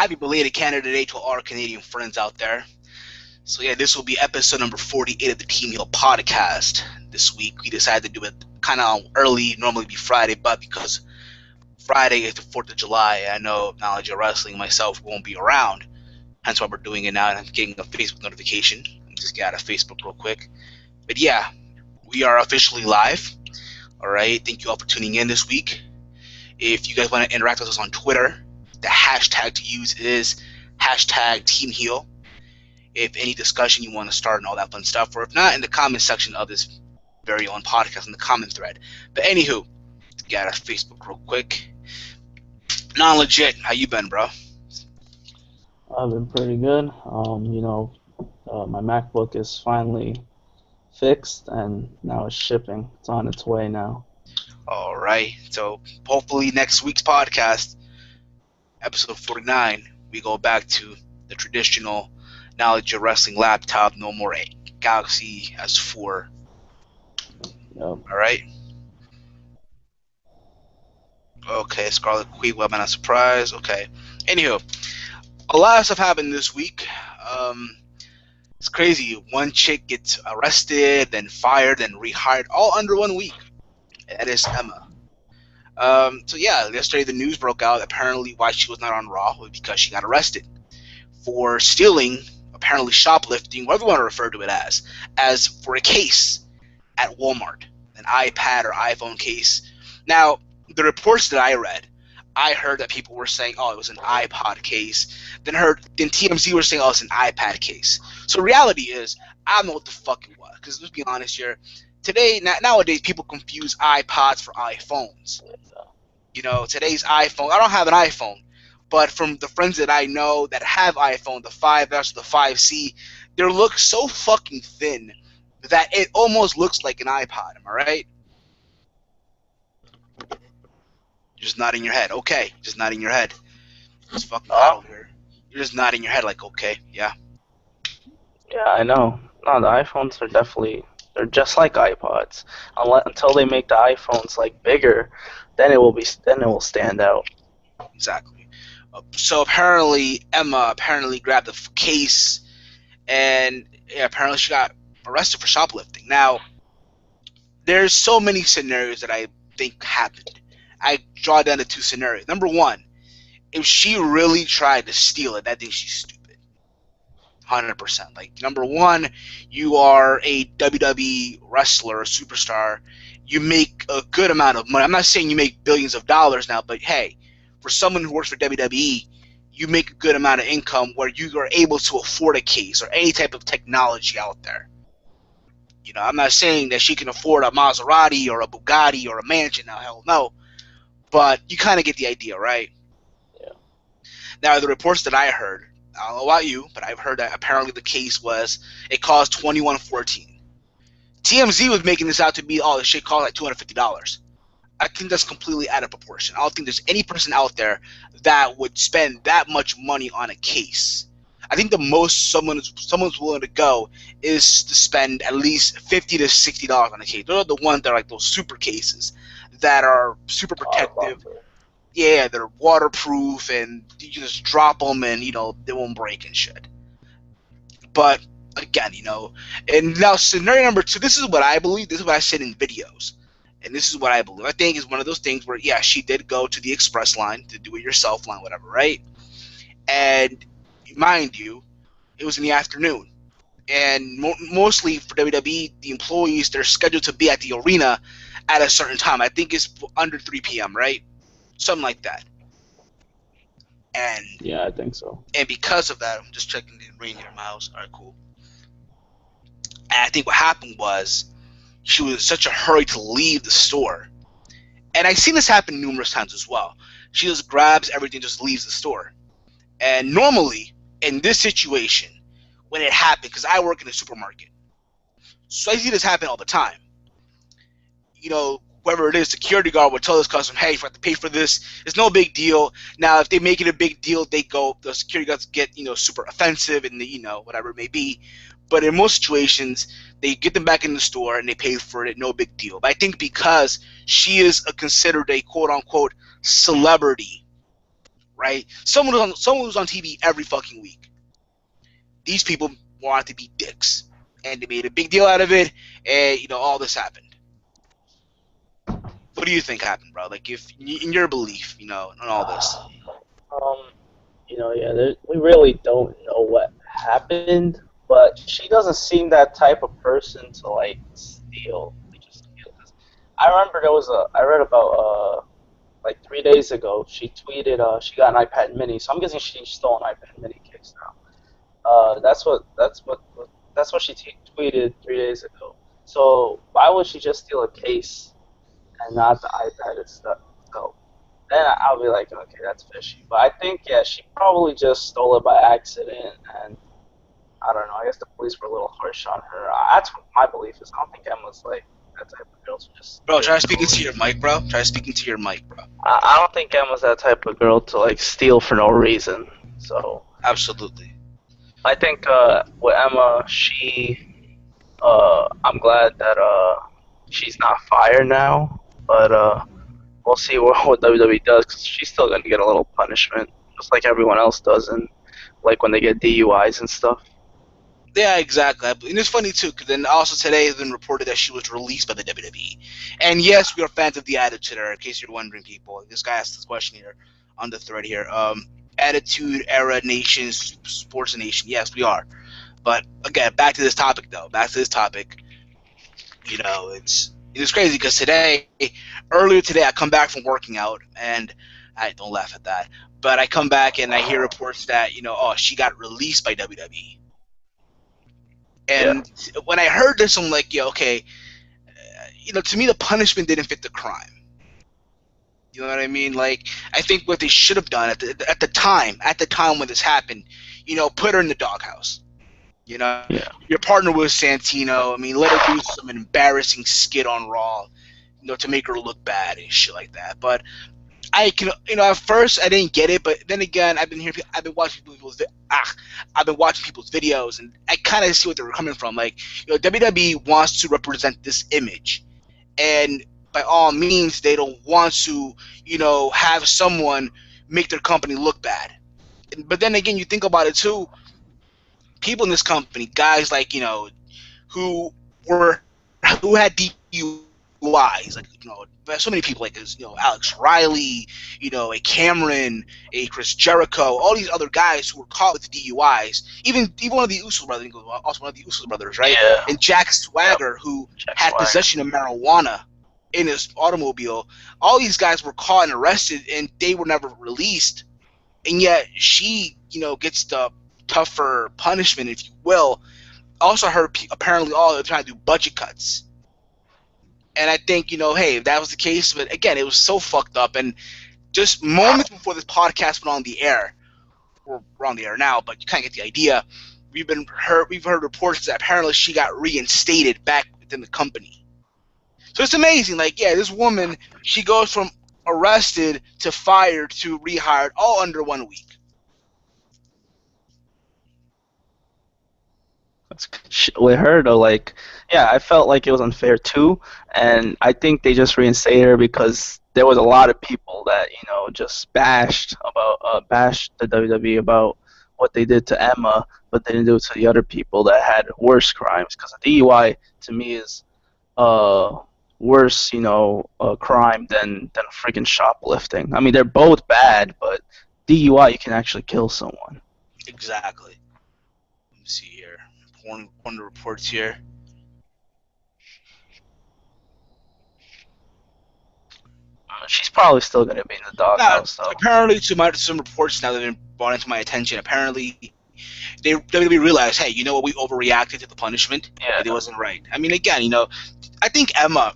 happy belated Canada Day to all our Canadian friends out there. So yeah, this will be episode number 48 of the Team Heal podcast. This week we decided to do it kind of early, normally be Friday, but because Friday is the 4th of July, I know Knowledge of Wrestling myself won't be around. Hence why we're doing it now, and I'm getting a Facebook notification. Just get out of Facebook real quick. But yeah, we are officially live. Alright, thank you all for tuning in this week. If you guys want to interact with us on Twitter, the hashtag to use is hashtag TEAMHEEL. If any discussion you want to start and all that fun stuff, or if not, in the comment section of this very own podcast in the comment thread. But anywho, get out of Facebook real quick. Non-legit, how you been, bro? I've been pretty good. My MacBook is finally fixed, and now it's shipping. It's on its way now. All right. So hopefully next week's podcast, episode 49, we go back to the traditional Knowledge of Wrestling laptop. No more Galaxy S4. Yep. All right. Okay, Scarlet Queen, web not surprised. Okay. Anywho, a lot of stuff happened this week. It's crazy. One chick gets arrested, then fired, then rehired, all under 1 week. That is Emma. So yeah, yesterday the news broke out. Apparently, why she was not on Raw was because she got arrested for stealing, apparently shoplifting, whatever you want to refer to it as for a case at Walmart, an iPad or iPhone case. Now, the reports that I read, I heard that people were saying, "Oh, it was an iPod case." Then TMZ were saying, "Oh, it's an iPad case." So reality is, I don't know what the fuck it was. Because let's be honest here, nowadays people confuse iPods for iPhones. You know, today's iPhone. I don't have an iPhone, but from the friends that I know that have iPhone, the 5S, the 5C, they look so fucking thin that it almost looks like an iPod. Am I right? Just nodding your head. Okay, just nodding your head. It's fucking hot over here. You're just nodding your head like, okay, yeah. Yeah, I know. No, the iPhones are they're just like iPods. Until they make the iPhones like bigger, then it will stand out. Exactly. So apparently Emma grabbed the case, and apparently she got arrested for shoplifting. Now, there's so many scenarios that I think happened. I draw down to two scenarios. Number one, if she really tried to steal it, I think she's stupid. 100%. Like, number one, you are a WWE wrestler, a superstar. You make a good amount of money. I'm not saying you make billions of dollars now, but hey, for someone who works for WWE, you make a good amount of income where you are able to afford a case or any type of technology out there. You know, I'm not saying that she can afford a Maserati or a Bugatti or a mansion. Now, hell no. But you kind of get the idea, right? Yeah. Now, the reports that I heard, I don't know about you, but I've heard that apparently the case it cost $21.14. TMZ was making this out to be, oh, this shit cost like $250. I think that's completely out of proportion. I don't think there's any person out there that would spend that much money on a case. I think the most someone's willing to go is to spend at least $50 to $60 on a case. Those are the ones that are like those super cases that are super protective. Yeah, they're waterproof, and you just drop them and, they won't break and shit. But, again, and now scenario number two, this is what I believe, this is what I said in videos, and this is what I believe. I think it's one of those things where, yeah, she did go to the express line, to do it yourself line, whatever, right? And, mind you, it was in the afternoon. And mostly for WWE, the employees, they're scheduled to be at the arena at a certain time. I think it's under 3 p.m., right? Something like that. And yeah, I think so. And because of that, I'm just checking the rain here in my house. All right, cool. And I think what happened was she was in such a hurry to leave the store. And I've seen this happen numerous times as well. She just grabs everything, just leaves the store. And normally, in this situation, when it happened, because I work in a supermarket, so I see this happen all the time. Whoever it is, security guard would tell this customer, hey, if I have to pay for this, it's no big deal. Now, if they make it a big deal, the security guards get, super offensive and, whatever it may be. But in most situations, they get them back in the store and they pay for it, no big deal. But I think because she is considered a quote-unquote celebrity, right? Someone who's on TV every fucking week. These people wanted to be dicks, and they made a big deal out of it, and all this happened. What do you think happened, bro? Like, if in your belief, on all this. Um, yeah, we really don't know what happened, but she doesn't seem that type of person to like steal. Like, just steal. 'Cause I remember I read about like 3 days ago. She tweeted she got an iPad Mini, so I'm guessing she stole an iPad Mini case now. That's what she tweeted 3 days ago. So why would she just steal a case and not the iPad itself? Then I'll be like, okay, that's fishy. But I think, yeah, she probably just stole it by accident, and I don't know. I guess the police were a little harsh on her. That's what my belief is. I don't think Emma's like that type of girl to just Bro, steal try speaking to totally. your mic, bro. Try speaking to your mic, bro. I don't think Emma's that type of girl to like steal for no reason. So Absolutely. I think with Emma, I'm glad that she's not fired now, but we'll see what WWE does because she's still gonna get a little punishment, just like everyone else does, and like when they get DUIs and stuff. Yeah, exactly. And it's funny too, because then also today it's been reported that she was released by the WWE. And yes, we are fans of the Attitude Era. In case you're wondering, people, this guy asked this question here on the thread here. Attitude Era Nation, Sports Nation. Yes, we are. But again, back to this topic though. Back to this topic. It's crazy because earlier today, I come back from working out, and I don't laugh at that. But I come back and I hear reports that she got released by WWE. Yeah, And when I heard this, I'm like, yeah, okay. To me, the punishment didn't fit the crime. You know what I mean? Like, I think what they should have done at the time when this happened, put her in the doghouse. yeah, Your partner was Santino. I mean, let her do some embarrassing skit on Raw, to make her look bad and shit like that. But I can, at first I didn't get it, but then again, I've been watching people's videos, and I kind of see what they were coming from. Like, WWE wants to represent this image, and by all means, they don't want to, have someone make their company look bad. But then again, you think about it too. People in this company, guys like who were who had DUIs, like so many people like this, Alex Riley, a Cameron, a Chris Jericho, all these other guys who were caught with DUIs. Even one of the Uso brothers, also one of the Uso brothers, right? yeah. And Jack Yep. Swagger, who Check had Swagger. possession of marijuana in his automobile. All these guys were caught and arrested, and they were never released. And yet she, gets the tougher punishment, if you will. Also, heard apparently all they're trying to do budget cuts. And I think, hey, if that was the case, but again, it was so fucked up. And just moments before this podcast went on the air, we're on the air now, but you kind of get the idea. We've heard reports that apparently she got reinstated back within the company. So it's amazing. Like, yeah, this woman, she goes from arrested to fired to rehired all under 1 week. With her though, like, yeah, I felt like it was unfair too, and I think they just reinstated her because there was a lot of people that just bashed the WWE about what they did to Emma, but they didn't do it to the other people that had worse crimes. Because a DUI to me is uh worse, crime than freaking shoplifting. I mean, they're both bad, but DUI you can actually kill someone. Exactly. Let me see here. One of the reports here. She's probably still gonna be in the Now, doghouse though. apparently, some reports now that have been brought into my attention. Apparently, they realized, hey, you know what? We overreacted to the punishment. Yeah, It wasn't right. I mean, again, I think Emma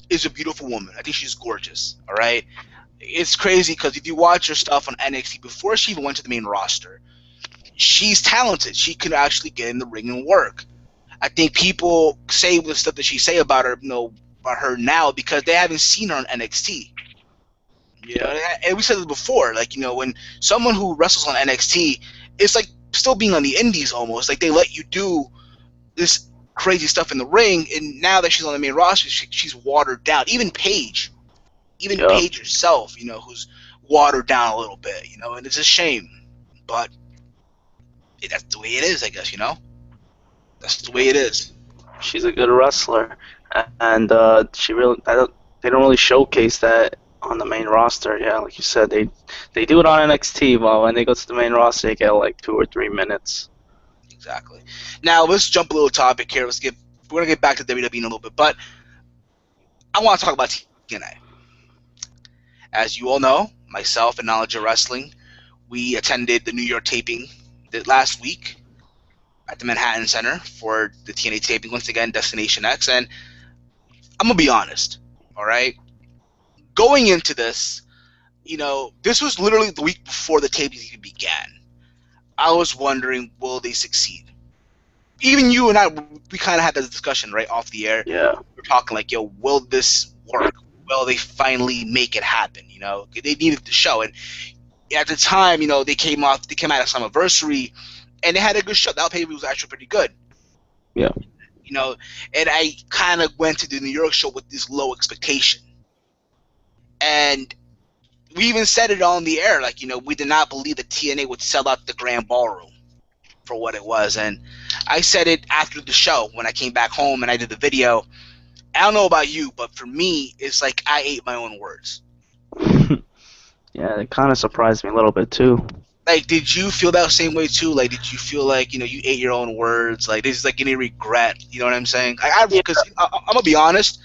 is a beautiful woman. I think she's gorgeous. All right. It's crazy because if you watch her stuff on NXT before she even went to the main roster, she's talented. She can actually get in the ring and work. I think people say the stuff that she say about her, about her now because they haven't seen her on NXT. yeah, And we said this before, like, when someone who wrestles on NXT, it's like still being on the indies almost. Like, they let you do this crazy stuff in the ring, and now that she's on the main roster, she's watered down. Even yeah, Paige herself, who's watered down a little bit, and it's a shame, but that's the way it is, I guess. That's the way it is. She's a good wrestler, and she really they don't really showcase that on the main roster. Yeah, like you said, they do it on NXT, but when they go to the main roster, they get like 2 or 3 minutes. Exactly. Now let's jump a little topic here. We're gonna get back to WWE in a little bit, but I want to talk about TNA. As you all know, myself and Knowledge of Wrestling, we attended the New York taping last week at the Manhattan Center for the TNA taping, once again, Destination X. And I'm going to be honest, all right? Going into this, this was literally the week before the taping even began. I was wondering, will they succeed? Even you and I, we kind of had this discussion right off the air. Yeah. We're talking like, yo, will this work? Will they finally make it happen? They needed the show. And at the time, they came out of Summiversary, and they had a good show. That pay-per-view was actually pretty good. Yeah. And I kind of went to the New York show with this low expectation. And we even said it on the air, like, we did not believe that TNA would sell out the Grand Ballroom for what it was. And I said it after the show when I came back home and I did the video. I don't know about you, but for me, it's like I ate my own words. Yeah, it kind of surprised me a little bit too. Like, did you feel that same way too? Like, did you feel like you ate your own words? Like, this is like any regret? You know what I'm saying? Because I'm gonna be honest.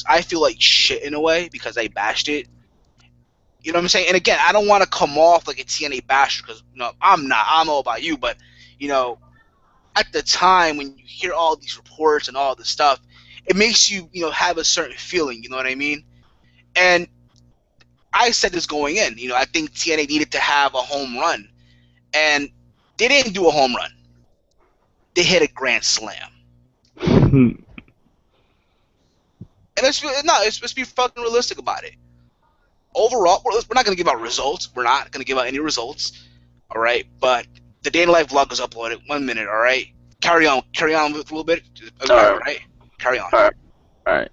I feel like shit in a way because I bashed it. You know what I'm saying? And again, I don't want to come off like a TNA basher because I'm not. I don't know about you, but at the time when you hear all these reports and all this stuff, it makes you have a certain feeling. You know what I mean? And I said this going in. I think TNA needed to have a home run, and they didn't do a home run. They hit a grand slam. And let's be fucking realistic about it. Overall, we're not going to give out results. We're not going to give out any results. All right, but the day in life vlog was uploaded. 1 minute. All right, carry on with a little bit. All right, carry on. All right.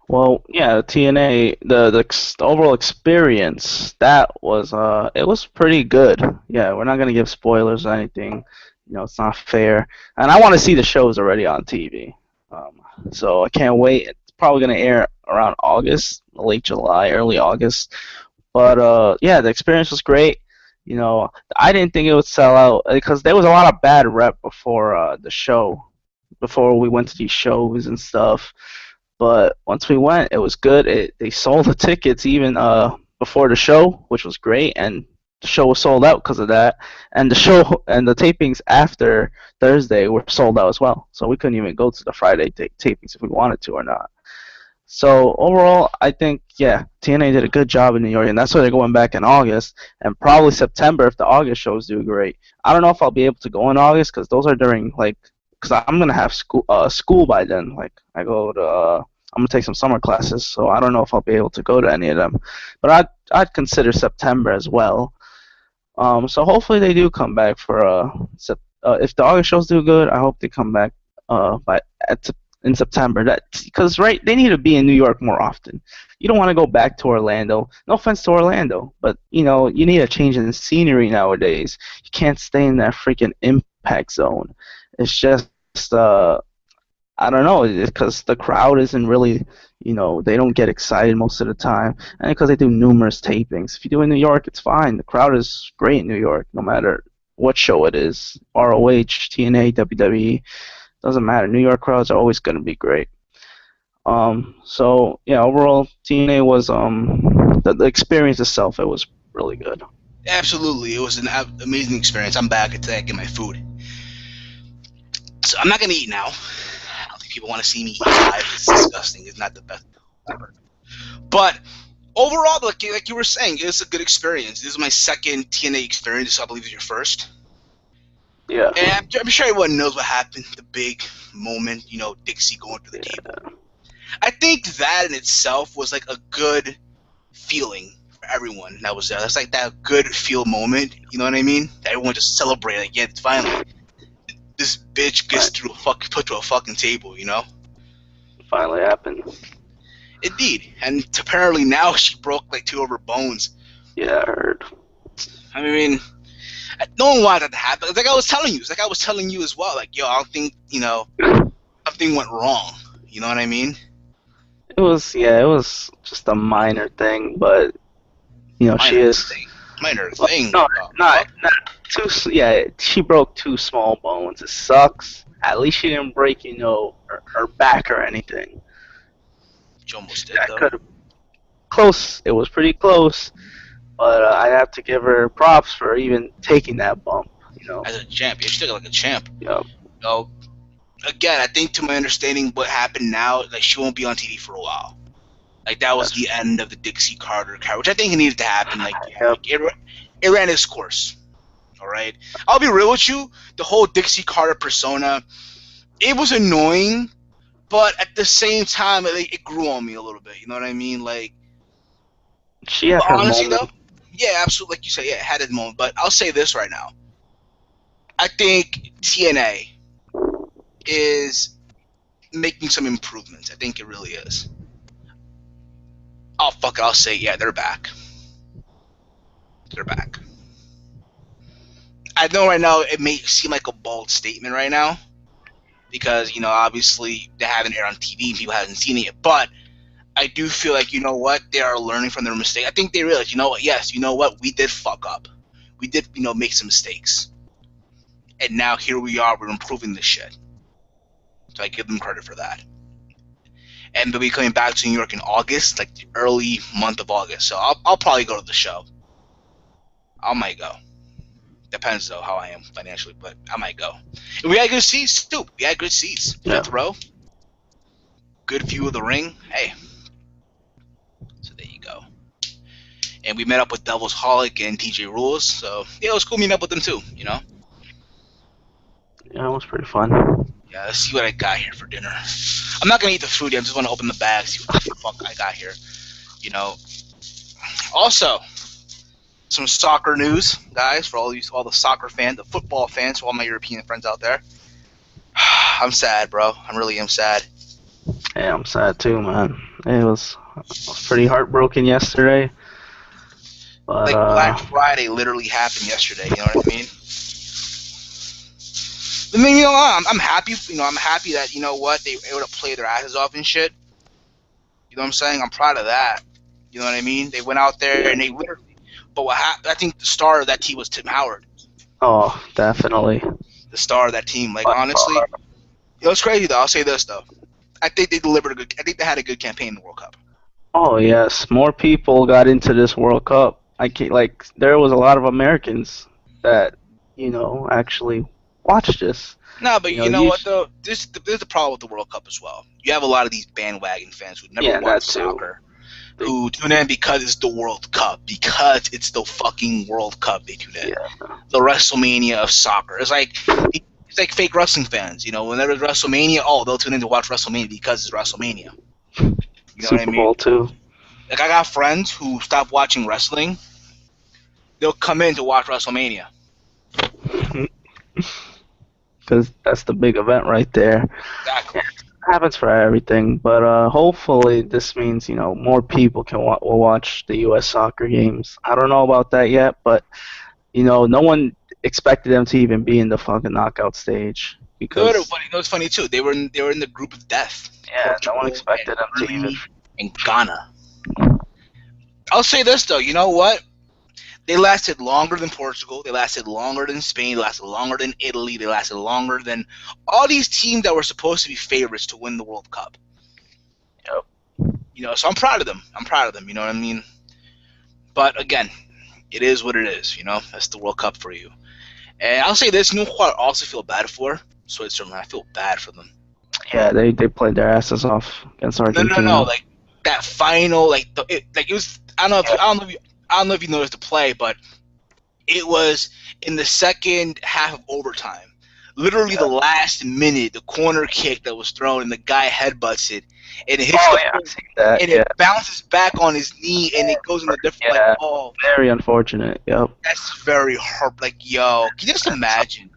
Well, yeah, TNA, the overall experience, that was it was pretty good. Yeah, we're not gonna give spoilers or anything. It's not fair. And I want to see the shows already on TV. So I can't wait. It's probably gonna air around August, late July, early August. But yeah, the experience was great. I didn't think it would sell out because there was a lot of bad rep before the show, before we went to these shows and stuff. But once we went, it was good. They sold the tickets even before the show, which was great, and the show was sold out because of that. And the show and the tapings after Thursday were sold out as well. So we couldn't even go to the Friday tapings if we wanted to or not. So overall, I think, yeah, TNA did a good job in New York, and that's why they're going back in August and probably September if the August shows do great. I don't know if I'll be able to go in August because those are during because I'm gonna have school by then. Like I go to I'm gonna take some summer classes, so I don't know if I'll be able to go to any of them. But I'd consider September as well. So hopefully they do come back for if the August shows do good, I hope they come back in September. Because they need to be in New York more often. You don't want to go back to Orlando. No offense to Orlando, but you need a change in scenery nowadays. You can't stay in that freaking impact zone. It's just I don't know, because the crowd isn't really, they don't get excited most of the time, and because they do numerous tapings. If you do in New York, it's fine. The crowd is great in New York, no matter what show it is. ROH, TNA, WWE, doesn't matter. New York crowds are always going to be great. So yeah, overall, TNA was the experience itself. It was really good. Absolutely, it was an amazing experience. I'm back at getting my food. So I'm not gonna eat now. I don't think people want to see me eat live. It's disgusting. It's not the best ever. But overall, like you were saying, it's a good experience. This is my second TNA experience. So I believe it's your first. Yeah. And I'm sure everyone knows what happened. The big moment, Dixie going through the table. I think that in itself was like a good feeling for everyone that was there. That's like that good feel moment. You know what I mean? That everyone just celebrated. Like, yeah, finally, this bitch gets put to a fucking table. Finally happened. Indeed, and apparently now she broke like 2 of her bones. Yeah, I heard. I mean, no one wanted that to happen. It's like I was telling you. It's like I was telling you as well. Like, yo, I don't think, something went wrong. You know what I mean? It was just a minor thing, but she Minor is thing. Minor well, thing. no, What the not fuck? not yeah, she broke two small bones. It sucks. At least she didn't break, her back or anything. She almost did, That though. could have close. It was pretty close, but I have to give her props for even taking that bump. You know, As a champ. Yeah, she took it like a champ. you know, No, again, I think to my understanding, what happened now, like she won't be on TV for a while. Like that was that's the end of the Dixie Carter character, which I think it needed to happen. Like yeah, yep. it ran its course. All right, I'll be real with you. The whole Dixie Carter persona, it was annoying, but at the same time, it grew on me a little bit. You know what I mean? Like, She had but her honestly moment. though, yeah, absolutely, like you said, yeah, it had its moment. But I'll say this right now: I think TNA is making some improvements. I think it really is. Oh fuck it, I'll say yeah, they're back. They're back. I know right now it may seem like a bold statement right now because obviously they haven't aired on TV and people haven't seen it yet. But I do feel like what they are learning from their mistake. I think they realize what, yes, what, we did fuck up. We did make some mistakes, and now here we are. We're improving this shit. So I give them credit for that. And they'll be coming back to New York in August, like the early month of August. So I'll probably go to the show. I might go. Depends though how I am financially, but I might go. And we had good seats too. We had good seats. Yeah, Fifth row, good view of the ring. Hey, so there you go. And we met up with Devil's Holic and TJ Rules. So yeah, it was cool meeting up with them too. yeah, it was pretty fun. Yeah, let's see what I got here for dinner. I'm not gonna eat the food yet. I just want to open the bag, see what the fuck I got here. You know. Also, some soccer news, guys, for all the soccer fans, the football fans, for all my European friends out there. I'm sad, bro. I really am sad. Yeah, I'm sad too, man. I was pretty heartbroken yesterday, but Like Black Friday literally happened yesterday. You know what I mean? I mean, I'm happy. I'm happy that what they were able to play their asses off and shit. You know what I'm saying? I'm proud of that. You know what I mean? They went out there yeah. and they literally. But what happened? I think the star of that team was Tim Howard. Oh, definitely. The star of that team. Like By honestly, far. it's crazy though. I'll say this though. I think they delivered a good. I think they had a good campaign in the World Cup. Oh yes, more people got into this World Cup. I can't like there was a lot of Americans that actually watched this. No, but You know, you know you what though? There's a problem with the World Cup as well. You have a lot of these bandwagon fans who never yeah, watch that too. soccer, They, who tune in because it's the World Cup, because it's the fucking World Cup. They tune in. yeah, The WrestleMania of soccer. It's like fake wrestling fans. Whenever there's WrestleMania, oh, they'll tune in to watch WrestleMania because it's WrestleMania. You know what I Super mean? Bowl too. Like I got friends who stop watching wrestling. They'll come in to watch WrestleMania. Because that's the big event right there. Exactly. Yeah, it happens for everything, but hopefully this means more people will watch the U.S. soccer games. I don't know about that yet, but no one expected them to even be in the fucking knockout stage because It's funny too. They were in the group of death. yeah, no one Portugal and expected them to even. Germany and Ghana. I'll say this though. You know what? They lasted longer than Portugal. They lasted longer than Spain. They lasted longer than Italy. They lasted longer than all these teams that were supposed to be favorites to win the World Cup. Yep. So I'm proud of them. I'm proud of them. You know what I mean? But again, it is what it is. That's the World Cup for you. And I'll say this: who I also feel bad for? Switzerland. I feel bad for them. Yeah, they played their asses off against No, no, no. Argentina. Like that final, it was. I don't know. If, Yeah, I don't know if you noticed the play, but it was in the second half of overtime. Literally the yeah. last minute, the corner kick that was thrown, and the guy headbutts it, and it hits Oh the yeah, I pole, see that. and Yeah, it bounces back on his knee, and it goes in the different. Like, yeah. oh, Very unfortunate. Yep. that's very hard. Like, yo, can you just That's imagine?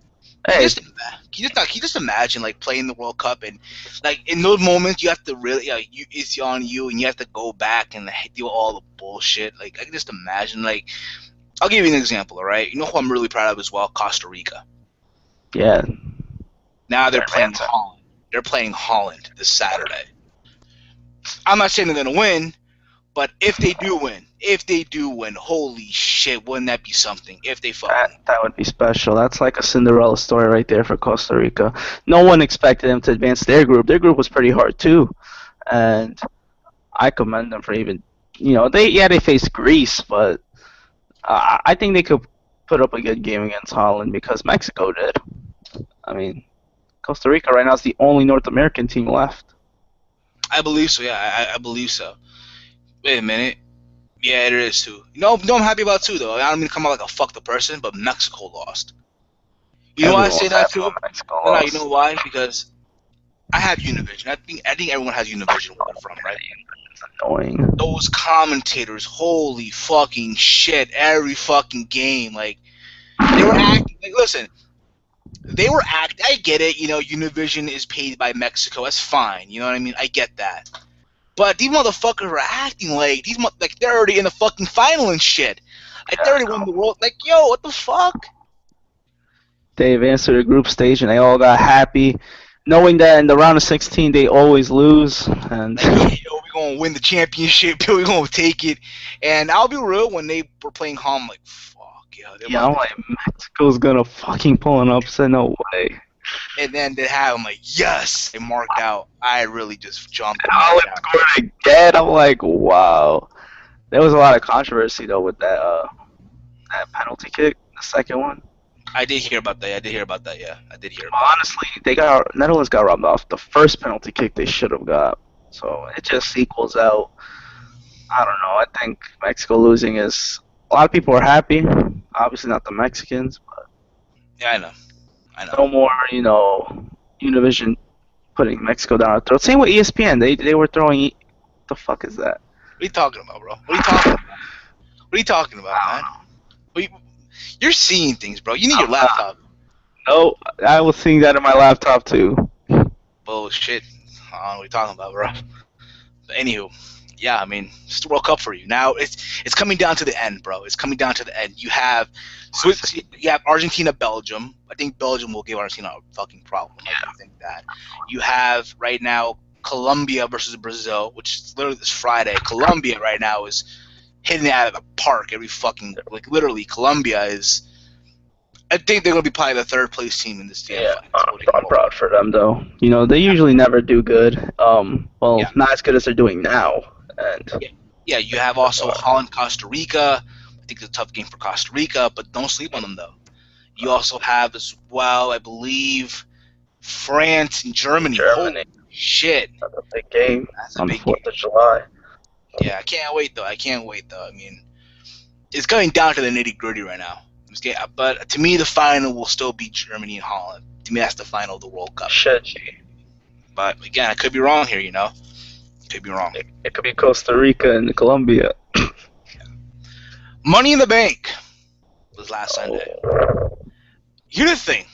Hey, Can you just imagine like playing the World Cup and like in those moments you have to really it's on you and you have to go back and deal with all the bullshit. Like I can just imagine. Like I'll give you an example. All right, you know who I'm really proud of as well? Costa Rica. yeah, Now they're they're playing advancing. Holland. They're playing Holland this Saturday. I'm not saying they're gonna win, but if they do win, holy shit, wouldn't that be something? If they That fucking that would be special. That's like a Cinderella story right there for Costa Rica. No one expected them to advance their group. Their group was pretty hard too, and I commend them for even, they faced Greece, but I think they could put up a good game against Holland because Mexico did. I mean, Costa Rica right now is the only North American team left. I believe so. Yeah, I believe so. Wait a minute. Yeah, it is too. I'm happy about too though. I don't mean to come out like a fucked up person, but Mexico lost. You know why I Everyone say was that happy too? when Mexico No, you know lost. why? Because I have Univision. I think everyone has Univision where they're from, right? It's annoying. Those commentators, holy fucking shit! Every fucking game, like they were acting. Like, listen, they were act. I get it. Univision is paid by Mexico. That's fine. You know what I mean? I get that. But these motherfuckers are acting like like they're already in the fucking final and shit. Like Yeah, they already I won know. the world. Like yo, what the fuck? They advanced to the group stage and they all got happy, knowing that in the round of 16 they always lose. And Like yeah, yo, we gonna win the championship. We gonna take it. And I'll be real. When they were playing home, like fuck, yeah, they're yeah, about I'm to. like, Mexico's gonna fucking pull an upset. No way. And then they have, I'm like, yes, they marked out. I really just jumped up my Holland couch. scored again. I'm like, wow. There was a lot of controversy though with that penalty kick, the second one. I did hear about that. I did hear about that. Yeah, I did hear Well, about it. honestly, Netherlands got robbed off the first penalty kick they should have got. So it just equals out. I don't know. I think Mexico losing is a lot of people are happy. Obviously not the Mexicans, but Yeah, I know. I know. no more, Univision putting Mexico down our throat. Same with ESPN. They were throwing. The fuck is that? What are you talking about, bro? What are you talking about? What are you talking I about, man? don't know. You're seeing things, bro. You need your I'm not. laptop. No, I was seeing that in my laptop too. Bullshit. I don't know what you're talking about, bro. But anywho, yeah, I mean, it's the World Cup for you. Now it's coming down to the end, bro. It's coming down to the end. You have you have Argentina, Belgium. I think Belgium will give Argentina a fucking problem. I think that. You have right now Colombia versus Brazil, which is literally this Friday. Colombia right now is hitting it out of the park every fucking like literally. Colombia is. I think they're gonna be probably the third place team in this damn Yeah, fight. I'm proud for them though. They usually never do good. Well, Yeah. not as good as they're doing now. And Yeah, yeah. You have also Holland, Costa Rica. I think it's a tough game for Costa Rica, but don't sleep on them though. You also have as well, I believe, France and Germany. Holy Germany, shit, that's a big game that's a on the big game. 4th of July. Yeah, I can't wait though. I can't wait though. I mean, it's going down to the nitty gritty right now. But to me, the final will still be Germany and Holland. To me, that's the final of the World Cup. Shit, But again, I could be wrong here. Could be wrong. it could be Costa Rica and Colombia. Money in the Bank was last Sunday. Here's the thing.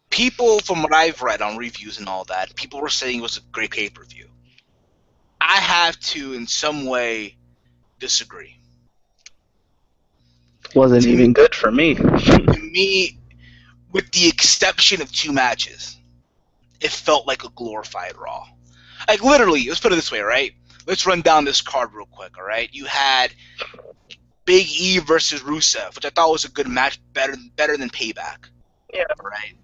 People, from what I've read on reviews and all that, people were saying it was a great pay-per-view. I have to, in some way, disagree. Wasn't To even good for me. me, with the exception of two matches, it felt like a glorified Raw. Like, literally, let's put it this way, right? Let's run down this card real quick, all right? You had Big E versus Rusev, which I thought was a good match, better than Payback. Yeah. Right?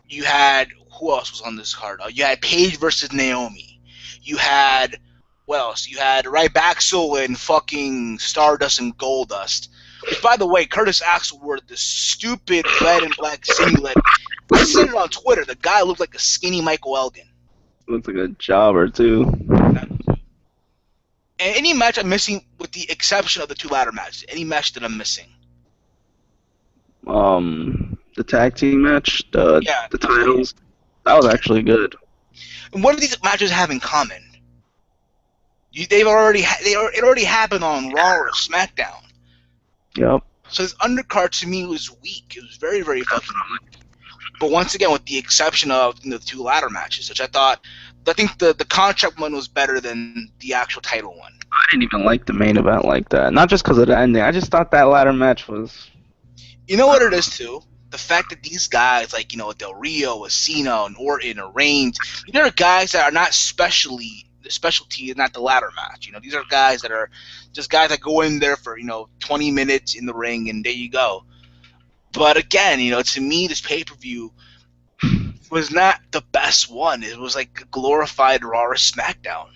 You had, who else was on this card? You had Paige versus Naomi. You had, what else? You had Rybaxel and fucking Stardust and Goldust. Which, by the way, Curtis Axel wore the stupid red and black singlet. I said it on Twitter. The guy looked like a skinny Michael Elgin. Looks like a jobber too. And any match I'm missing, with the exception of the two ladder matches, any match that I'm missing. The tag team match, the titles, that was actually good. And what do these matches have in common? It already happened on Raw or SmackDown. Yep. So this undercard to me was weak. It was very, very fucking weak. But once again, with the exception of the two ladder matches, which I think the contract one was better than the actual title one. I didn't even like the main event like that. Not just because of the ending. I just thought that ladder match was. You know what it is too? The fact that these guys, like, Del Rio, Cena, and Orton, or Reigns, these are guys that are not the specialty is not the ladder match. These are guys that are just guys that go in there for 20 minutes in the ring and there you go. But again, to me, this pay-per-view was not the best one. It was like a glorified Raw or SmackDown.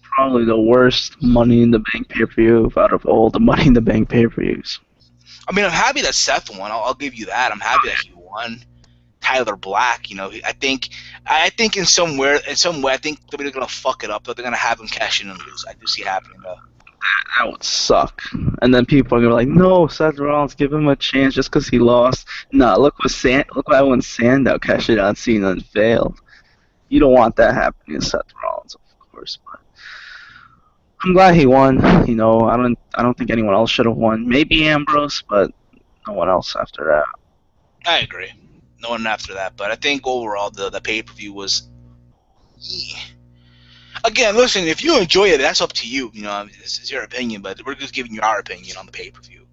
Probably the worst Money in the Bank pay-per-view out of all the Money in the Bank pay-per-views. I mean, I'm happy that Seth won. I'll give you that. I'm happy that he won. Tyler Black, I think in some way, I think they're gonna fuck it up. But they're gonna have him cash in and lose. I do see it happening though. That would suck. And then people are gonna be like, "No, Seth Rollins, give him a chance just because he lost." Nah, look what when Sandow cashed it on Cena and failed. You don't want that happening to Seth Rollins, of course. But I'm glad he won. I don't think anyone else should have won. Maybe Ambrose, but no one else after that. I agree. No one after that, but I think overall the pay per view was. Again, listen, if you enjoy it, that's up to you. This is your opinion, but we're just giving you our opinion on the pay per view.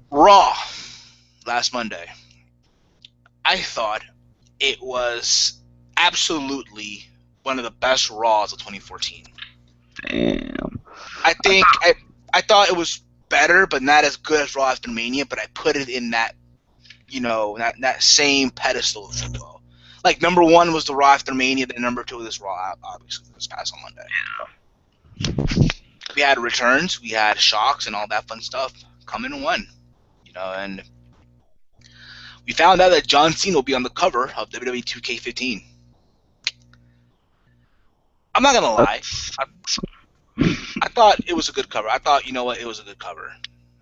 Raw last Monday. I thought it was absolutely one of the best Raws of 2014. Damn. I thought it was better, but not as good as Raw After Mania. But I put it in that, that same pedestal, if you will. Like number one was the Raw After Mania, then number two was Raw, obviously this past on Monday. Yeah. We had returns, we had shocks, and all that fun stuff. Come in and won, and we found out that John Cena will be on the cover of WWE 2K15. I'm not gonna lie. I thought it was a good cover. I thought, it was a good cover.